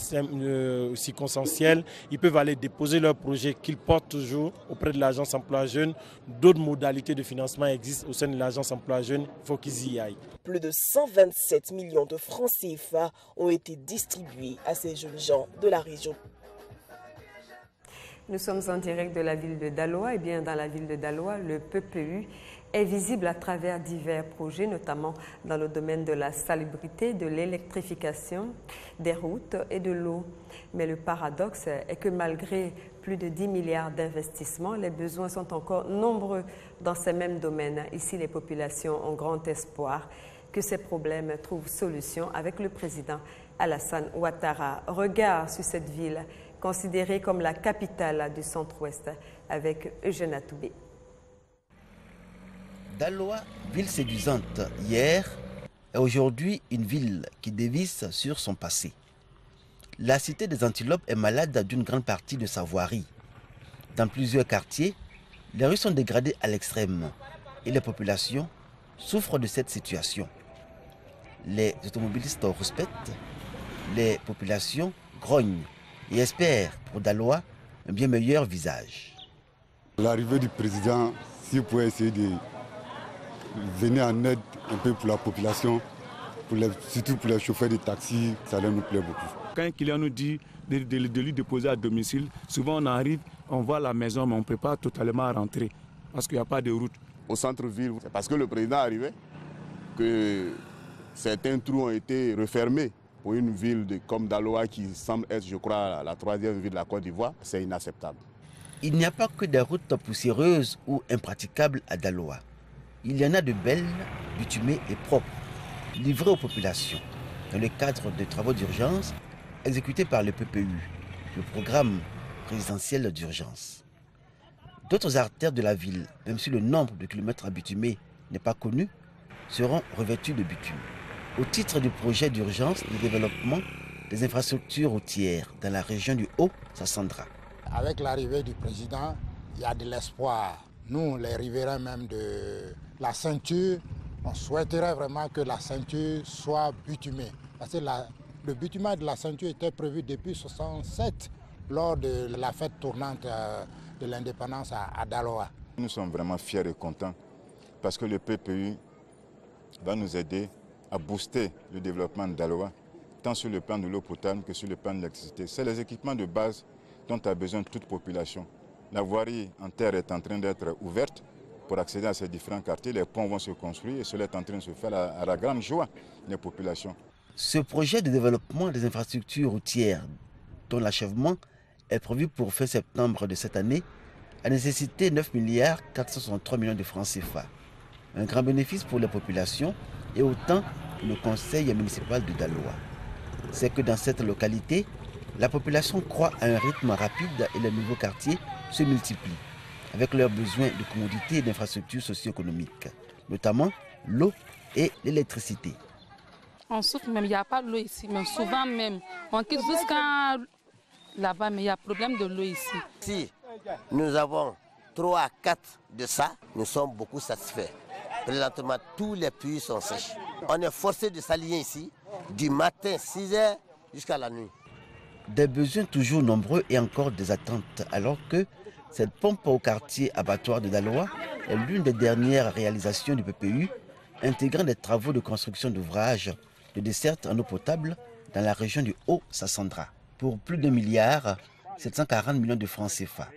[SPEAKER 10] circonstancielle, ils peuvent aller déposer leur projet qu'ils portent toujours auprès de l'agence emploi jeune. D'autres modalités de financement existent au sein de l'agence emploi jeune, il faut qu'ils y aillent.
[SPEAKER 3] Plus de 127 millions de francs CFA ont été distribués à ces jeunes gens de la région.
[SPEAKER 2] Nous sommes en direct de la ville de Daloa. Et bien dans la ville de Daloa, le PPU est visible à travers divers projets, notamment dans le domaine de la salubrité, de l'électrification, des routes et de l'eau. Mais le paradoxe est que malgré plus de 10 milliards d'investissements, les besoins sont encore nombreux dans ces mêmes domaines. Ici, les populations ont grand espoir que ces problèmes trouvent solution avec le président Alassane Ouattara. Regard sur cette ville considérée comme la capitale du centre-ouest avec Eugène Atoubé.
[SPEAKER 11] Daloa, ville séduisante hier, est aujourd'hui une ville qui dévisse sur son passé. La cité des Antilopes est malade d'une grande partie de sa voirie. Dans plusieurs quartiers, les rues sont dégradées à l'extrême et les populations souffrent de cette situation. Les automobilistes respectent, les populations grognent et espèrent pour Daloa un bien meilleur visage.
[SPEAKER 13] L'arrivée du président, si vous pouvez essayer de venir en aide un peu pour la population, surtout pour les chauffeurs de taxi, ça leur nous plaît beaucoup.
[SPEAKER 26] Quand un client nous dit de lui déposer à domicile, souvent on arrive, on voit la maison, mais on ne peut pas totalement rentrer parce qu'il n'y a pas de route.
[SPEAKER 27] Au centre-ville, c'est parce que le président est arrivé que certains trous ont été refermés. Pour une ville comme Daloa qui semble être, je crois, la troisième ville de la Côte d'Ivoire, c'est inacceptable.
[SPEAKER 11] Il n'y a pas que des routes poussiéreuses ou impraticables à Daloa. Il y en a de belles, bitumées et propres, livrées aux populations, dans le cadre de travaux d'urgence exécutés par le PPU, le programme présidentiel d'urgence. D'autres artères de la ville, même si le nombre de kilomètres à bitumer n'est pas connu, seront revêtues de bitume. Au titre du projet d'urgence de développement des infrastructures routières dans la région du Haut-Sassandra.
[SPEAKER 28] Avec l'arrivée du président, il y a de l'espoir. Nous, les riverains même de la ceinture, on souhaiterait vraiment que la ceinture soit bitumée. Parce que le bitumage de la ceinture était prévu depuis 1967, lors de la fête tournante de l'indépendance à Daloa.
[SPEAKER 27] Nous sommes vraiment fiers et contents parce que le PPU va nous aider à booster le développement de Daloa, tant sur le plan de l'eau potable que sur le plan de l'électricité. C'est les équipements de base dont a besoin toute population. La voirie en terre est en train d'être ouverte pour accéder à ces différents quartiers. Les ponts vont se construire et cela est en train de se faire à la grande joie des populations.
[SPEAKER 11] Ce projet de développement des infrastructures routières, dont l'achèvement est prévu pour fin septembre de cette année, a nécessité 9 milliards 463 millions de francs CFA. Un grand bénéfice pour les populations et autant pour le conseil municipal de Daloa. C'est que dans cette localité, la population croît à un rythme rapide et les nouveaux quartiers se multiplient, avec leurs besoins de commodités et d'infrastructures socio-économiques, notamment l'eau et l'électricité.
[SPEAKER 29] On souffre même, il n'y a pas d'eau ici, mais souvent même, on quitte jusqu'à là-bas, mais il y a problème de l'eau ici.
[SPEAKER 30] Si nous avons 3 à 4 de ça, nous sommes beaucoup satisfaits. Présentement, tous les puits sont sèches. On est forcé de s'aligner ici, du matin 6 h jusqu'à la nuit.
[SPEAKER 11] Des besoins toujours nombreux et encore des attentes, alors que Cette pompe au quartier abattoir de Daloa est l'une des dernières réalisations du PPU, intégrant des travaux de construction d'ouvrages de desserte en eau potable dans la région du Haut-Sassandra, pour plus de 1,740 milliards de francs CFA.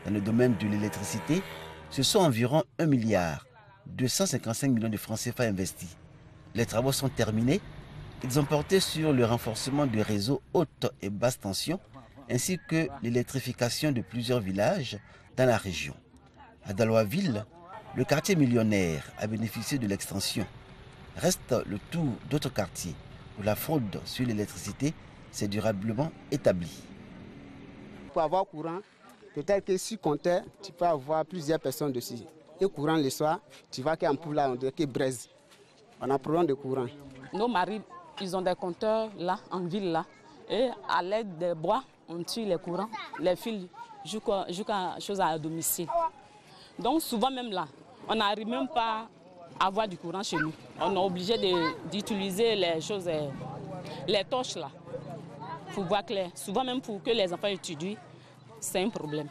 [SPEAKER 11] Dans le domaine de l'électricité, ce sont environ 1,255 milliards de francs CFA investis. Les travaux sont terminés. Ils ont porté sur le renforcement du réseau haute et basse tension, ainsi que l'électrification de plusieurs villages dans la région. À Daloa-Ville, le quartier millionnaire a bénéficié de l'extension. Reste le tour d'autres quartiers où la fraude sur l'électricité s'est durablement établie.
[SPEAKER 6] Pour avoir courant, peut-être que si comptait, tu peux avoir plusieurs personnes dessus. Et courant le soir, tu vois qu'un peu là, on dirait qu'il braise. On a problème de courant.
[SPEAKER 29] Nos maris, ils ont des compteurs là, en ville là. Et à l'aide des bois, on tue les courants, les fils jusqu'à chose à domicile. Donc souvent même là, on n'arrive même pas à avoir du courant chez nous. On est obligé d'utiliser les choses, les torches là, pour voir clair. Souvent même pour que les enfants étudient, c'est un problème.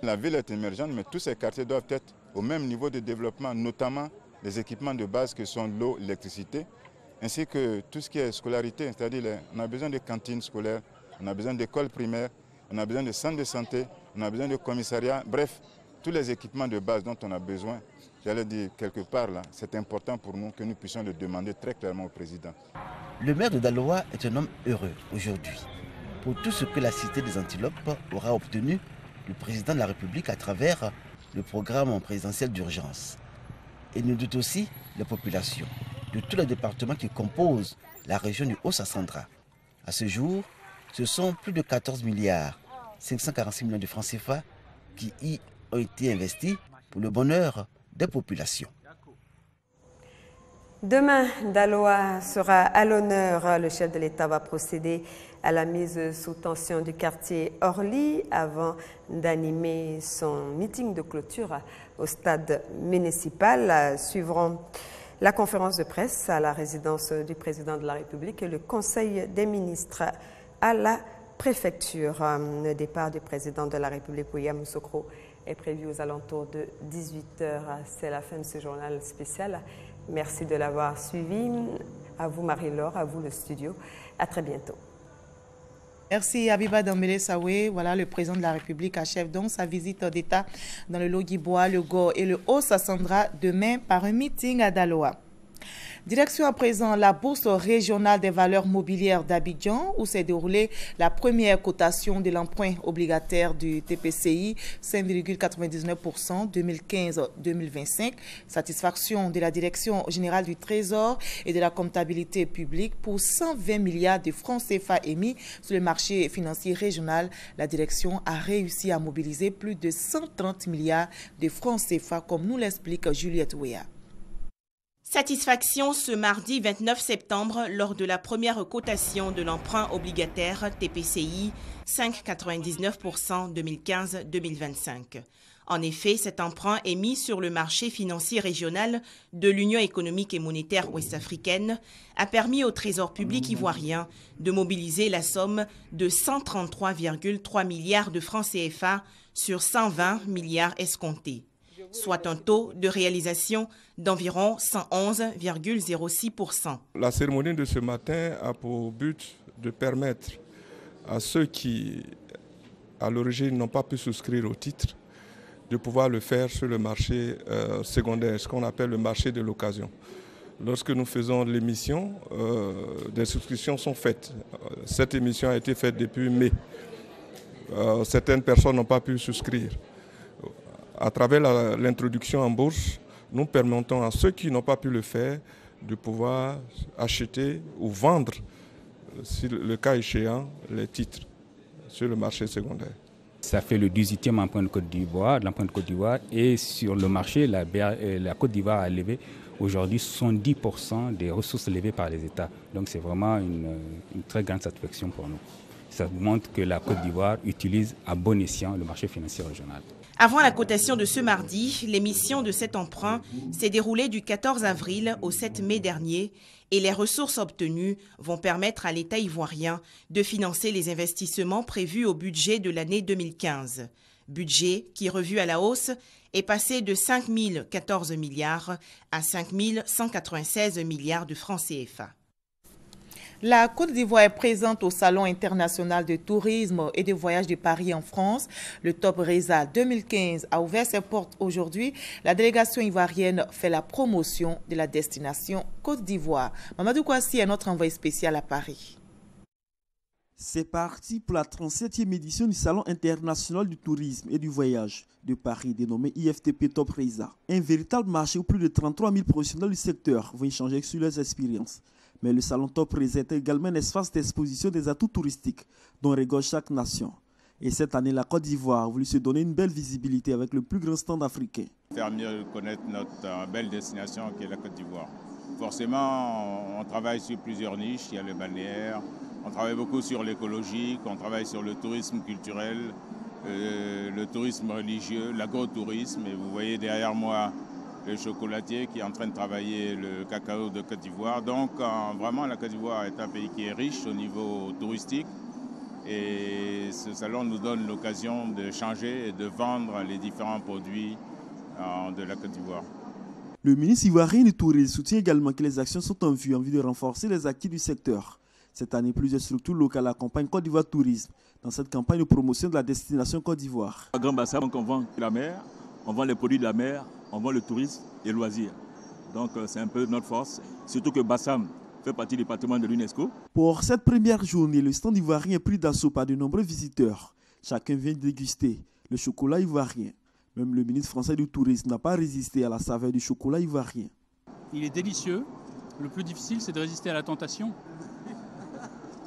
[SPEAKER 27] La ville est émergente, mais tous ces quartiers doivent être au même niveau de développement, notamment les équipements de base que sont l'eau, l'électricité, ainsi que tout ce qui est scolarité, c'est-à-dire on a besoin de cantines scolaires, on a besoin d'écoles primaires, on a besoin de centres de santé, on a besoin de commissariats, bref, tous les équipements de base dont on a besoin, j'allais dire quelque part là, c'est important pour nous que nous puissions le demander très clairement au président.
[SPEAKER 11] Le maire de Daloa est un homme heureux aujourd'hui pour tout ce que la cité des Antilopes aura obtenu du président de la République à travers le programme présidentiel d'urgence. Et il nous doute aussi les populations de tous les départements qui composent la région du Haut-Sassandra. À ce jour, ce sont plus de 14 milliards 546 millions de francs CFA qui y ont été investis pour le bonheur des populations.
[SPEAKER 2] Demain, Daloa sera à l'honneur. Le chef de l'État va procéder à la mise sous tension du quartier Orly avant d'animer son meeting de clôture au stade municipal. Suivront la conférence de presse à la résidence du président de la République et le conseil des ministres à la préfecture. Le départ du président de la République, William Sokro, est prévu aux alentours de 18h. C'est la fin de ce journal spécial. Merci de l'avoir suivi. À vous Marie-Laure, à vous le studio. À très bientôt.
[SPEAKER 7] Merci Abiba Dambélé Saoué. Voilà, le président de la République achève donc sa visite d'État dans le Logui-Bois, le Go et le Haut-Sassandra demain par un meeting à Daloa. Direction à présent la bourse régionale des valeurs mobilières d'Abidjan où s'est déroulée la première cotation de l'emprunt obligataire du TPCI, 5,99% 2015-2025. Satisfaction de la Direction générale du Trésor et de la comptabilité publique pour 120 milliards de francs CFA émis sur le marché financier régional. La direction a réussi à mobiliser plus de 130 milliards de francs CFA comme nous l'explique Juliette Ouéa.
[SPEAKER 12] Satisfaction ce mardi 29 septembre lors de la première cotation de l'emprunt obligataire TPCI 5,99% 2015-2025. En effet, cet emprunt émis sur le marché financier régional de l'Union économique et monétaire ouest-africaine a permis au Trésor public ivoirien de mobiliser la somme de 133,3 milliards de francs CFA sur 120 milliards escomptés, soit un taux de réalisation d'environ 111,06%.
[SPEAKER 14] La cérémonie de ce matin a pour but de permettre à ceux qui, à l'origine, n'ont pas pu souscrire au titre, de pouvoir le faire sur le marché secondaire, ce qu'on appelle le marché de l'occasion. Lorsque nous faisons l'émission, des souscriptions sont faites. Cette émission a été faite depuis mai. Certaines personnes n'ont pas pu souscrire. À travers l'introduction en bourse, nous permettons à ceux qui n'ont pas pu le faire de pouvoir acheter ou vendre, si le cas échéant, les titres sur le marché secondaire.
[SPEAKER 15] Ça fait le 18e emprunt de Côte d'Ivoire, et sur le marché, la Côte d'Ivoire a levé aujourd'hui 70% des ressources levées par les États. Donc c'est vraiment une très grande satisfaction pour nous. Ça montre que la Côte d'Ivoire utilise à bon escient le marché financier régional.
[SPEAKER 12] Avant la cotation de ce mardi, l'émission de cet emprunt s'est déroulée du 14 avril au 7 mai dernier et les ressources obtenues vont permettre à l'État ivoirien de financer les investissements prévus au budget de l'année 2015. Budget qui, revu à la hausse, est passé de 5 014 milliards à 5 196 milliards de francs CFA.
[SPEAKER 7] La Côte d'Ivoire est présente au Salon international de tourisme et de voyage de Paris en France. Le Top Reza 2015 a ouvert ses portes aujourd'hui. La délégation ivoirienne fait la promotion de la destination Côte d'Ivoire. Mamadou Kouassi est notre envoyé spécial à Paris.
[SPEAKER 1] C'est parti pour la 37e édition du Salon international du tourisme et du voyage de Paris, dénommé IFTP Top Reza. Un véritable marché où plus de 33 000 professionnels du secteur vont échanger sur leurs expériences. Mais le Salon Top Reza est également un espace d'exposition des atouts touristiques dont regorge chaque nation. Et cette année, la Côte d'Ivoire a voulu se donner une belle visibilité avec le plus grand stand africain.
[SPEAKER 4] Faire mieux connaître notre belle destination qui est la Côte d'Ivoire. Forcément, on travaille sur plusieurs niches. Il y a le balnéaire, on travaille beaucoup sur l'écologique, on travaille sur le tourisme culturel, le tourisme religieux, l'agro-tourisme. Et vous voyez derrière moi le chocolatier qui est en train de travailler le cacao de Côte d'Ivoire. Donc vraiment la Côte d'Ivoire est un pays qui est riche au niveau touristique et ce salon nous donne l'occasion de changer et de vendre les différents produits de la Côte d'Ivoire.
[SPEAKER 1] Le ministre ivoirien du Tourisme soutient également que les actions sont en vue de renforcer les acquis du secteur. Cette année, plusieurs structures locales accompagnent Côte d'Ivoire Tourisme dans cette campagne de promotion de la destination Côte d'Ivoire.
[SPEAKER 26] À Grand Bassam, on vend la mer, on vend les produits de la mer, on vend le tourisme et loisirs. Donc c'est un peu notre force, surtout que Bassam fait partie du patrimoine de l'UNESCO.
[SPEAKER 1] Pour cette première journée, le stand ivoirien est pris d'assaut par de nombreux visiteurs. Chacun vient déguster le chocolat ivoirien. Même le ministre français du Tourisme n'a pas résisté à la saveur du chocolat ivoirien.
[SPEAKER 16] Il est délicieux. Le plus difficile, c'est de résister à la tentation.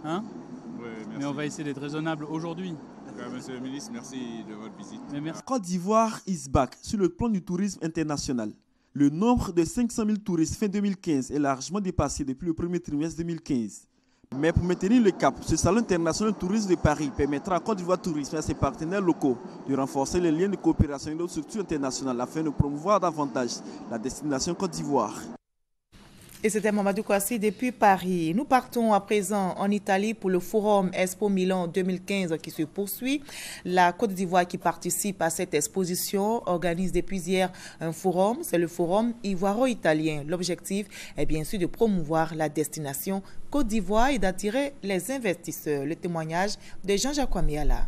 [SPEAKER 16] Hein?
[SPEAKER 4] Oui, merci.
[SPEAKER 16] Mais on va essayer d'être raisonnable aujourd'hui.
[SPEAKER 4] Monsieur le ministre, merci de votre visite.
[SPEAKER 1] Côte d'Ivoire is back sur le plan du tourisme international. Le nombre de 500 000 touristes fin 2015 est largement dépassé depuis le premier trimestre 2015. Mais pour maintenir le cap, ce salon international de tourisme de Paris permettra à Côte d'Ivoire Tourisme et à ses partenaires locaux de renforcer les liens de coopération avec d'autres structures internationales afin de promouvoir davantage la destination Côte d'Ivoire.
[SPEAKER 7] Et c'était Mamadou Kouassi depuis Paris. Nous partons à présent en Italie pour le Forum Expo Milan 2015 qui se poursuit. La Côte d'Ivoire qui participe à cette exposition organise depuis hier un forum. C'est le Forum Ivoiro-Italien. L'objectif est bien sûr de promouvoir la destination Côte d'Ivoire et d'attirer les investisseurs. Le témoignage de Jean-Jacques Amiala.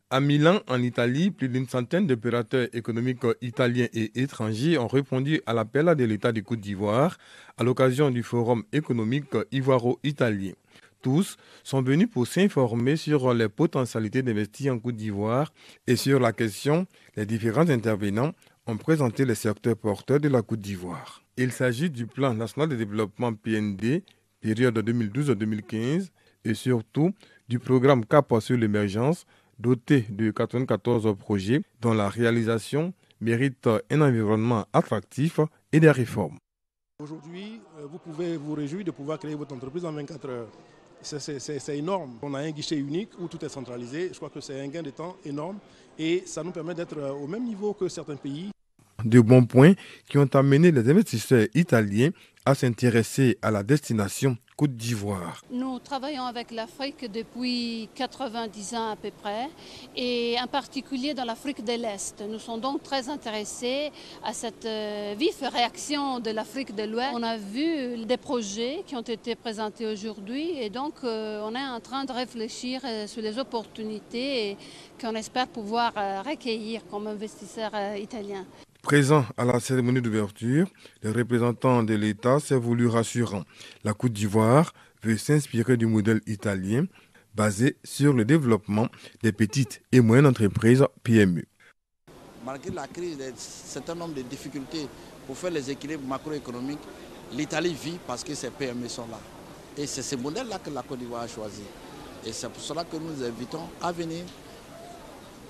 [SPEAKER 17] À Milan, en Italie, plus d'une centaine d'opérateurs économiques italiens et étrangers ont répondu à l'appel de l'État de Côte d'Ivoire à l'occasion du Forum économique ivoiro-italien. Tous sont venus pour s'informer sur les potentialités d'investir en Côte d'Ivoire et sur la question, les différents intervenants ont présenté les secteurs porteurs de la Côte d'Ivoire. Il s'agit du Plan national de développement PND, période 2012-2015, et surtout du programme Cap sur l'émergence, doté de 94 projets dont la réalisation mérite un environnement attractif et des réformes.
[SPEAKER 18] Aujourd'hui, vous pouvez vous réjouir de pouvoir créer votre entreprise en 24 heures. C'est énorme. On a un guichet unique où tout est centralisé. Je crois que c'est un gain de temps énorme et ça nous permet d'être au même niveau que certains pays.
[SPEAKER 17] De bons points qui ont amené les investisseurs italiens à s'intéresser à la destination Côte d'Ivoire.
[SPEAKER 19] Nous travaillons avec l'Afrique depuis 90 ans à peu près et en particulier dans l'Afrique de l'Est. Nous sommes donc très intéressés à cette vive réaction de l'Afrique de l'Ouest. On a vu des projets qui ont été présentés aujourd'hui et donc on est en train de réfléchir sur les opportunités qu'on espère pouvoir recueillir comme investisseurs italiens.
[SPEAKER 17] Présent à la cérémonie d'ouverture, le représentant de l'État s'est voulu rassurant. La Côte d'Ivoire veut s'inspirer du modèle italien basé sur le développement des petites et moyennes entreprises PME.
[SPEAKER 20] Malgré la crise, un certain nombre de difficultés pour faire les équilibres macroéconomiques, l'Italie vit parce que ses PME sont là. Et c'est ce modèle-là que la Côte d'Ivoire a choisi. Et c'est pour cela que nous invitons à venir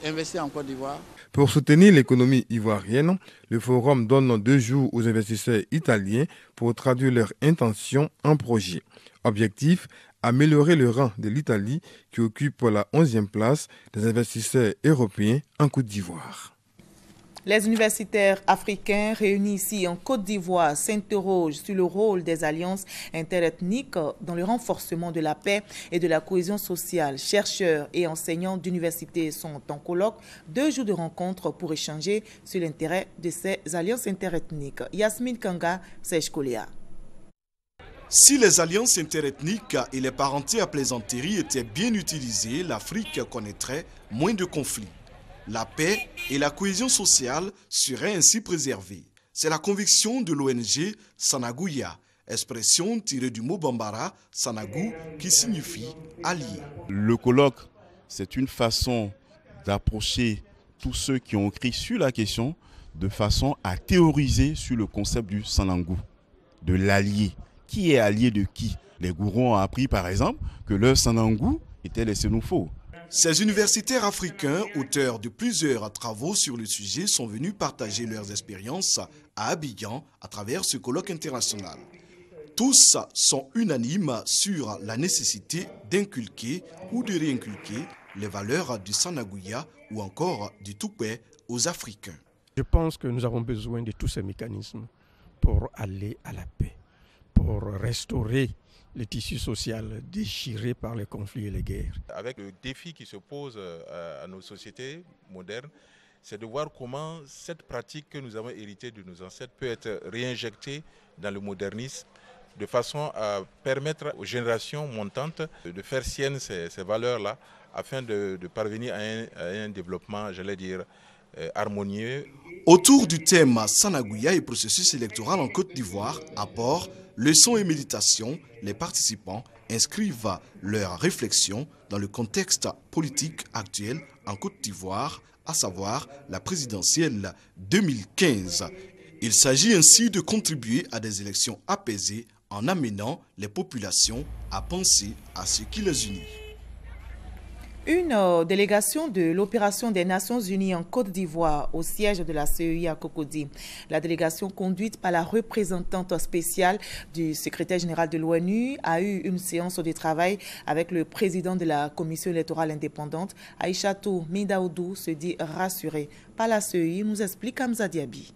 [SPEAKER 20] investir en Côte d'Ivoire.
[SPEAKER 17] Pour soutenir l'économie ivoirienne, le forum donne 2 jours aux investisseurs italiens pour traduire leurs intentions en projet. Objectif, améliorer le rang de l'Italie qui occupe la 11e place des investisseurs européens en Côte d'Ivoire.
[SPEAKER 7] Les universitaires africains réunis ici en Côte d'Ivoire s'interrogent sur le rôle des alliances interethniques dans le renforcement de la paix et de la cohésion sociale. Chercheurs et enseignants d'université sont en colloque, 2 jours de rencontre pour échanger sur l'intérêt de ces alliances interethniques. Yasmine Kanga, Serge Koléa.
[SPEAKER 3] Si les alliances interethniques et les parentés à plaisanterie étaient bien utilisées, l'Afrique connaîtrait moins de conflits. La paix et la cohésion sociale seraient ainsi préservées. C'est la conviction de l'ONG Sanagouya, expression tirée du mot bambara, Sanagou, qui signifie allié.
[SPEAKER 5] Le colloque, c'est une façon d'approcher tous ceux qui ont écrit sur la question de façon à théoriser sur le concept du Sanangou, de l'allié. Qui est allié de qui? Les gourous ont appris par exemple que leur Sanangou était les Sénoufos.
[SPEAKER 3] Ces universitaires africains, auteurs de plusieurs travaux sur le sujet, sont venus partager leurs expériences à Abidjan à travers ce colloque international. Tous sont unanimes sur la nécessité d'inculquer ou de réinculquer les valeurs du Sanagouya ou encore du Toupé aux Africains.
[SPEAKER 8] Je pense que nous avons besoin de tous ces mécanismes pour aller à la paix, pour restaurer le tissu social déchiré par les conflits et les guerres.
[SPEAKER 9] Avec le défi qui se pose à nos sociétés modernes, c'est de voir comment cette pratique que nous avons héritée de nos ancêtres peut être réinjectée dans le modernisme de façon à permettre aux générations montantes de faire siennes ces valeurs-là afin de parvenir à un développement, j'allais dire, harmonieux.
[SPEAKER 3] Autour du thème Sanagouya et processus électoral en Côte d'Ivoire, apport, leçons et méditations, les participants inscrivent leurs réflexions dans le contexte politique actuel en Côte d'Ivoire, à savoir la présidentielle 2015. Il s'agit ainsi de contribuer à des élections apaisées en amenant les populations à penser à ce qui les unit.
[SPEAKER 7] Une délégation de l'opération des Nations Unies en Côte d'Ivoire au siège de la CEI à Cocody. La délégation conduite par la représentante spéciale du secrétaire général de l'ONU a eu une séance de travail avec le président de la commission électorale indépendante. Aïchatou Mindaoudou se dit rassuré par la CEI, nous explique Hamza Diaby.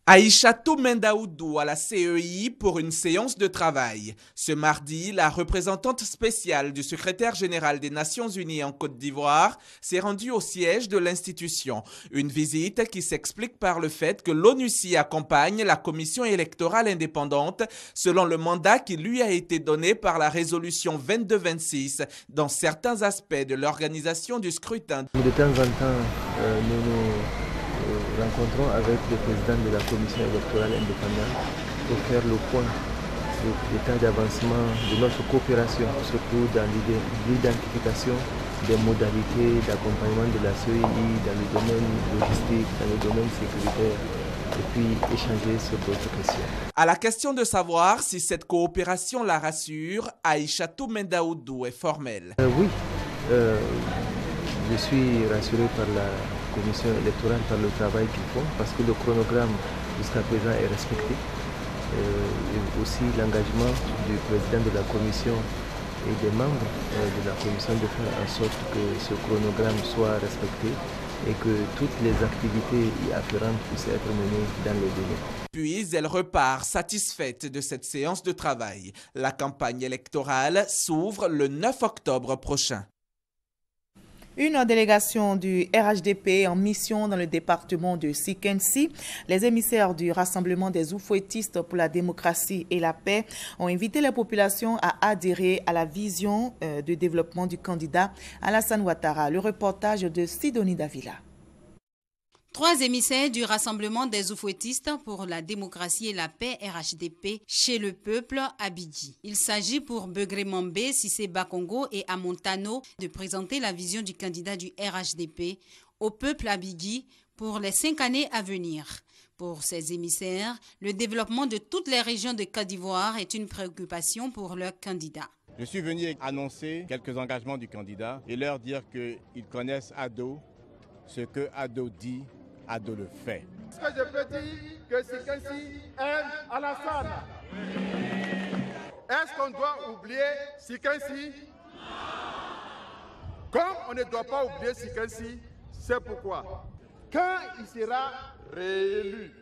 [SPEAKER 10] Aïchatou Mindaoudou à la CEI pour une séance de travail. Ce mardi, la représentante spéciale du secrétaire général des Nations Unies en Côte d'Ivoire s'est rendue au siège de l'institution. Une visite qui s'explique par le fait que l'ONUCI accompagne la commission électorale indépendante selon le mandat qui lui a été donné par la résolution 2226 dans certains aspects de l'organisation du scrutin.
[SPEAKER 21] De temps en temps, nous rencontrons avec le président de la commission électorale indépendante pour faire le point de l'état d'avancement de notre coopération, surtout dans l'identification des modalités d'accompagnement de la CEI dans le domaine logistique, dans le domaine sécuritaire, et puis échanger sur d'autres questions.
[SPEAKER 10] À la question de savoir si cette coopération la rassure, Aïchatou Mindaoudou est formelle.
[SPEAKER 21] Oui, je suis rassuré par la commission électorale, par le travail qu'ils font, parce que le chronogramme jusqu'à présent est respecté. Et aussi l'engagement du président de la commission et des membres de la commission de faire en sorte que ce chronogramme soit respecté et que toutes les activités y afférentes puissent être menées dans les délais.
[SPEAKER 10] Puis elle repart satisfaite de cette séance de travail. La campagne électorale s'ouvre le 9 octobre prochain.
[SPEAKER 7] Une délégation du RHDP en mission dans le département de Sikensi, les émissaires du Rassemblement des Oufouettistes pour la démocratie et la paix ont invité la population à adhérer à la vision de développement du candidat Alassane Ouattara. Le reportage de Sidonie Davila.
[SPEAKER 22] 3 émissaires du Rassemblement des Oufouettistes pour la démocratie et la paix RHDP chez le peuple à Bidji. Il s'agit pour Begré Mambé, Sissé Bakongo et Amontano de présenter la vision du candidat du RHDP au peuple à Bidji pour les 5 années à venir. Pour ces émissaires, le développement de toutes les régions de Côte d'Ivoire est une préoccupation pour leur candidat.
[SPEAKER 23] Je suis venu annoncer quelques engagements du candidat et leur dire qu'ils connaissent Ado, ce que Ado dit, Ado le fait.
[SPEAKER 24] Est-ce que je peux dire que Sikensi aime Alassane? Est-ce qu'on doit oublier Sikensi? Comme on ne doit pas oublier Sikensi, c'est pourquoi, quand il sera réélu,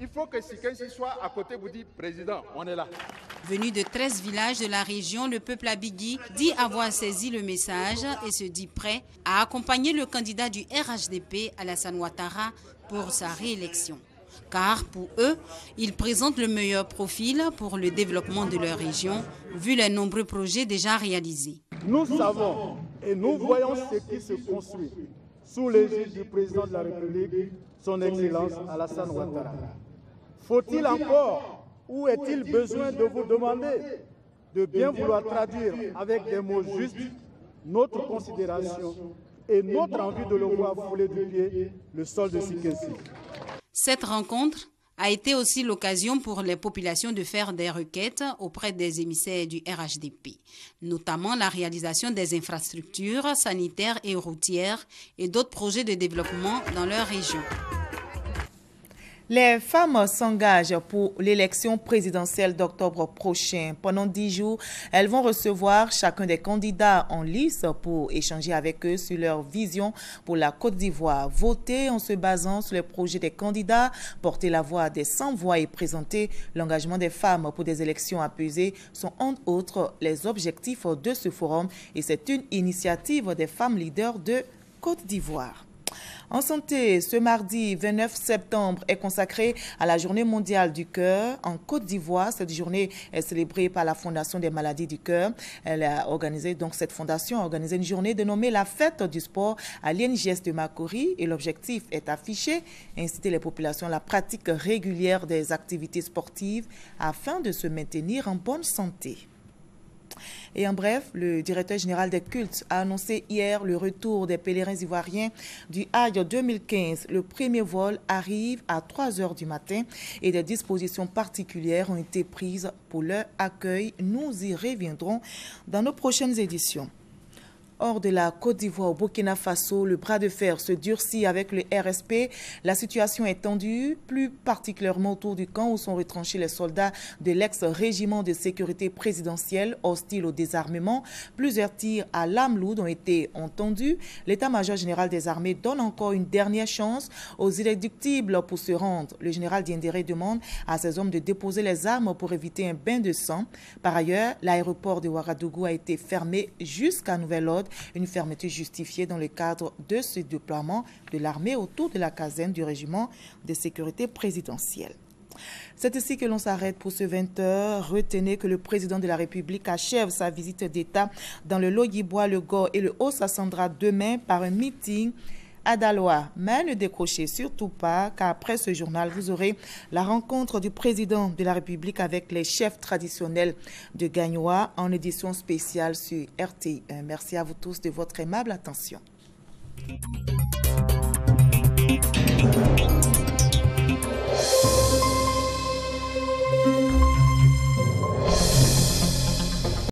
[SPEAKER 24] il faut que Sikensi soit à côté, vous dites, président, on est là.
[SPEAKER 22] Venu de 13 villages de la région, le peuple abigui dit avoir saisi le message et se dit prêt à accompagner le candidat du RHDP, Alassane Ouattara, pour sa réélection. Car pour eux, ils présentent le meilleur profil pour le développement de leur région, vu les nombreux projets déjà réalisés.
[SPEAKER 24] Nous savons et nous voyons ce qui se construit sous l'égide du président de la République, son Excellence Alassane Ouattara. Faut-il encore, ou est-il besoin de vous demander de bien vouloir traduire avec des mots justes notre considération et notre envie de le voir fouler du pied le sol de Sikensi.
[SPEAKER 22] Cette rencontre a été aussi l'occasion pour les populations de faire des requêtes auprès des émissaires du RHDP, notamment la réalisation des infrastructures sanitaires et routières et d'autres projets de développement dans leur région.
[SPEAKER 7] Les femmes s'engagent pour l'élection présidentielle d'octobre prochain. Pendant 10 jours, elles vont recevoir chacun des candidats en lice pour échanger avec eux sur leur vision pour la Côte d'Ivoire. Voter en se basant sur les projets des candidats, porter la voix des sans-voix et présenter l'engagement des femmes pour des élections apaisées sont entre autres les objectifs de ce forum et c'est une initiative des femmes leaders de Côte d'Ivoire. En santé, ce mardi 29 septembre est consacré à la Journée mondiale du cœur en Côte d'Ivoire. Cette journée est célébrée par la Fondation des maladies du cœur. Cette fondation a organisé une journée dénommée la fête du sport à l'INGS de Makori et l'objectif est affiché, inciter les populations à la pratique régulière des activités sportives afin de se maintenir en bonne santé. Et en bref, le directeur général des cultes a annoncé hier le retour des pèlerins ivoiriens du Hajj 2015. Le premier vol arrive à 3 h du matin et des dispositions particulières ont été prises pour leur accueil. Nous y reviendrons dans nos prochaines éditions. Hors de la Côte d'Ivoire, au Burkina Faso, le bras de fer se durcit avec le RSP. La situation est tendue, plus particulièrement autour du camp où sont retranchés les soldats de l'ex-régiment de sécurité présidentielle hostile au désarmement. Plusieurs tirs à l'arme lourde ont été entendus. L'état-major général des armées donne encore une dernière chance aux irréductibles pour se rendre. Le général Diendéré demande à ses hommes de déposer les armes pour éviter un bain de sang. Par ailleurs, l'aéroport de Ouagadougou a été fermé jusqu'à nouvel ordre. Une fermeture justifiée dans le cadre de ce déploiement de l'armée autour de la caserne du régiment de sécurité présidentielle. C'est ici que l'on s'arrête pour ce 20h. Retenez que le président de la République achève sa visite d'État dans le Logui-Bois, le Gor et le Haut-Sassandra demain par un meeting à Daloa. Mais ne décrochez surtout pas, car après ce journal, vous aurez la rencontre du président de la République avec les chefs traditionnels de Gagnoa en édition spéciale sur RTI1. Merci à vous tous de votre aimable attention.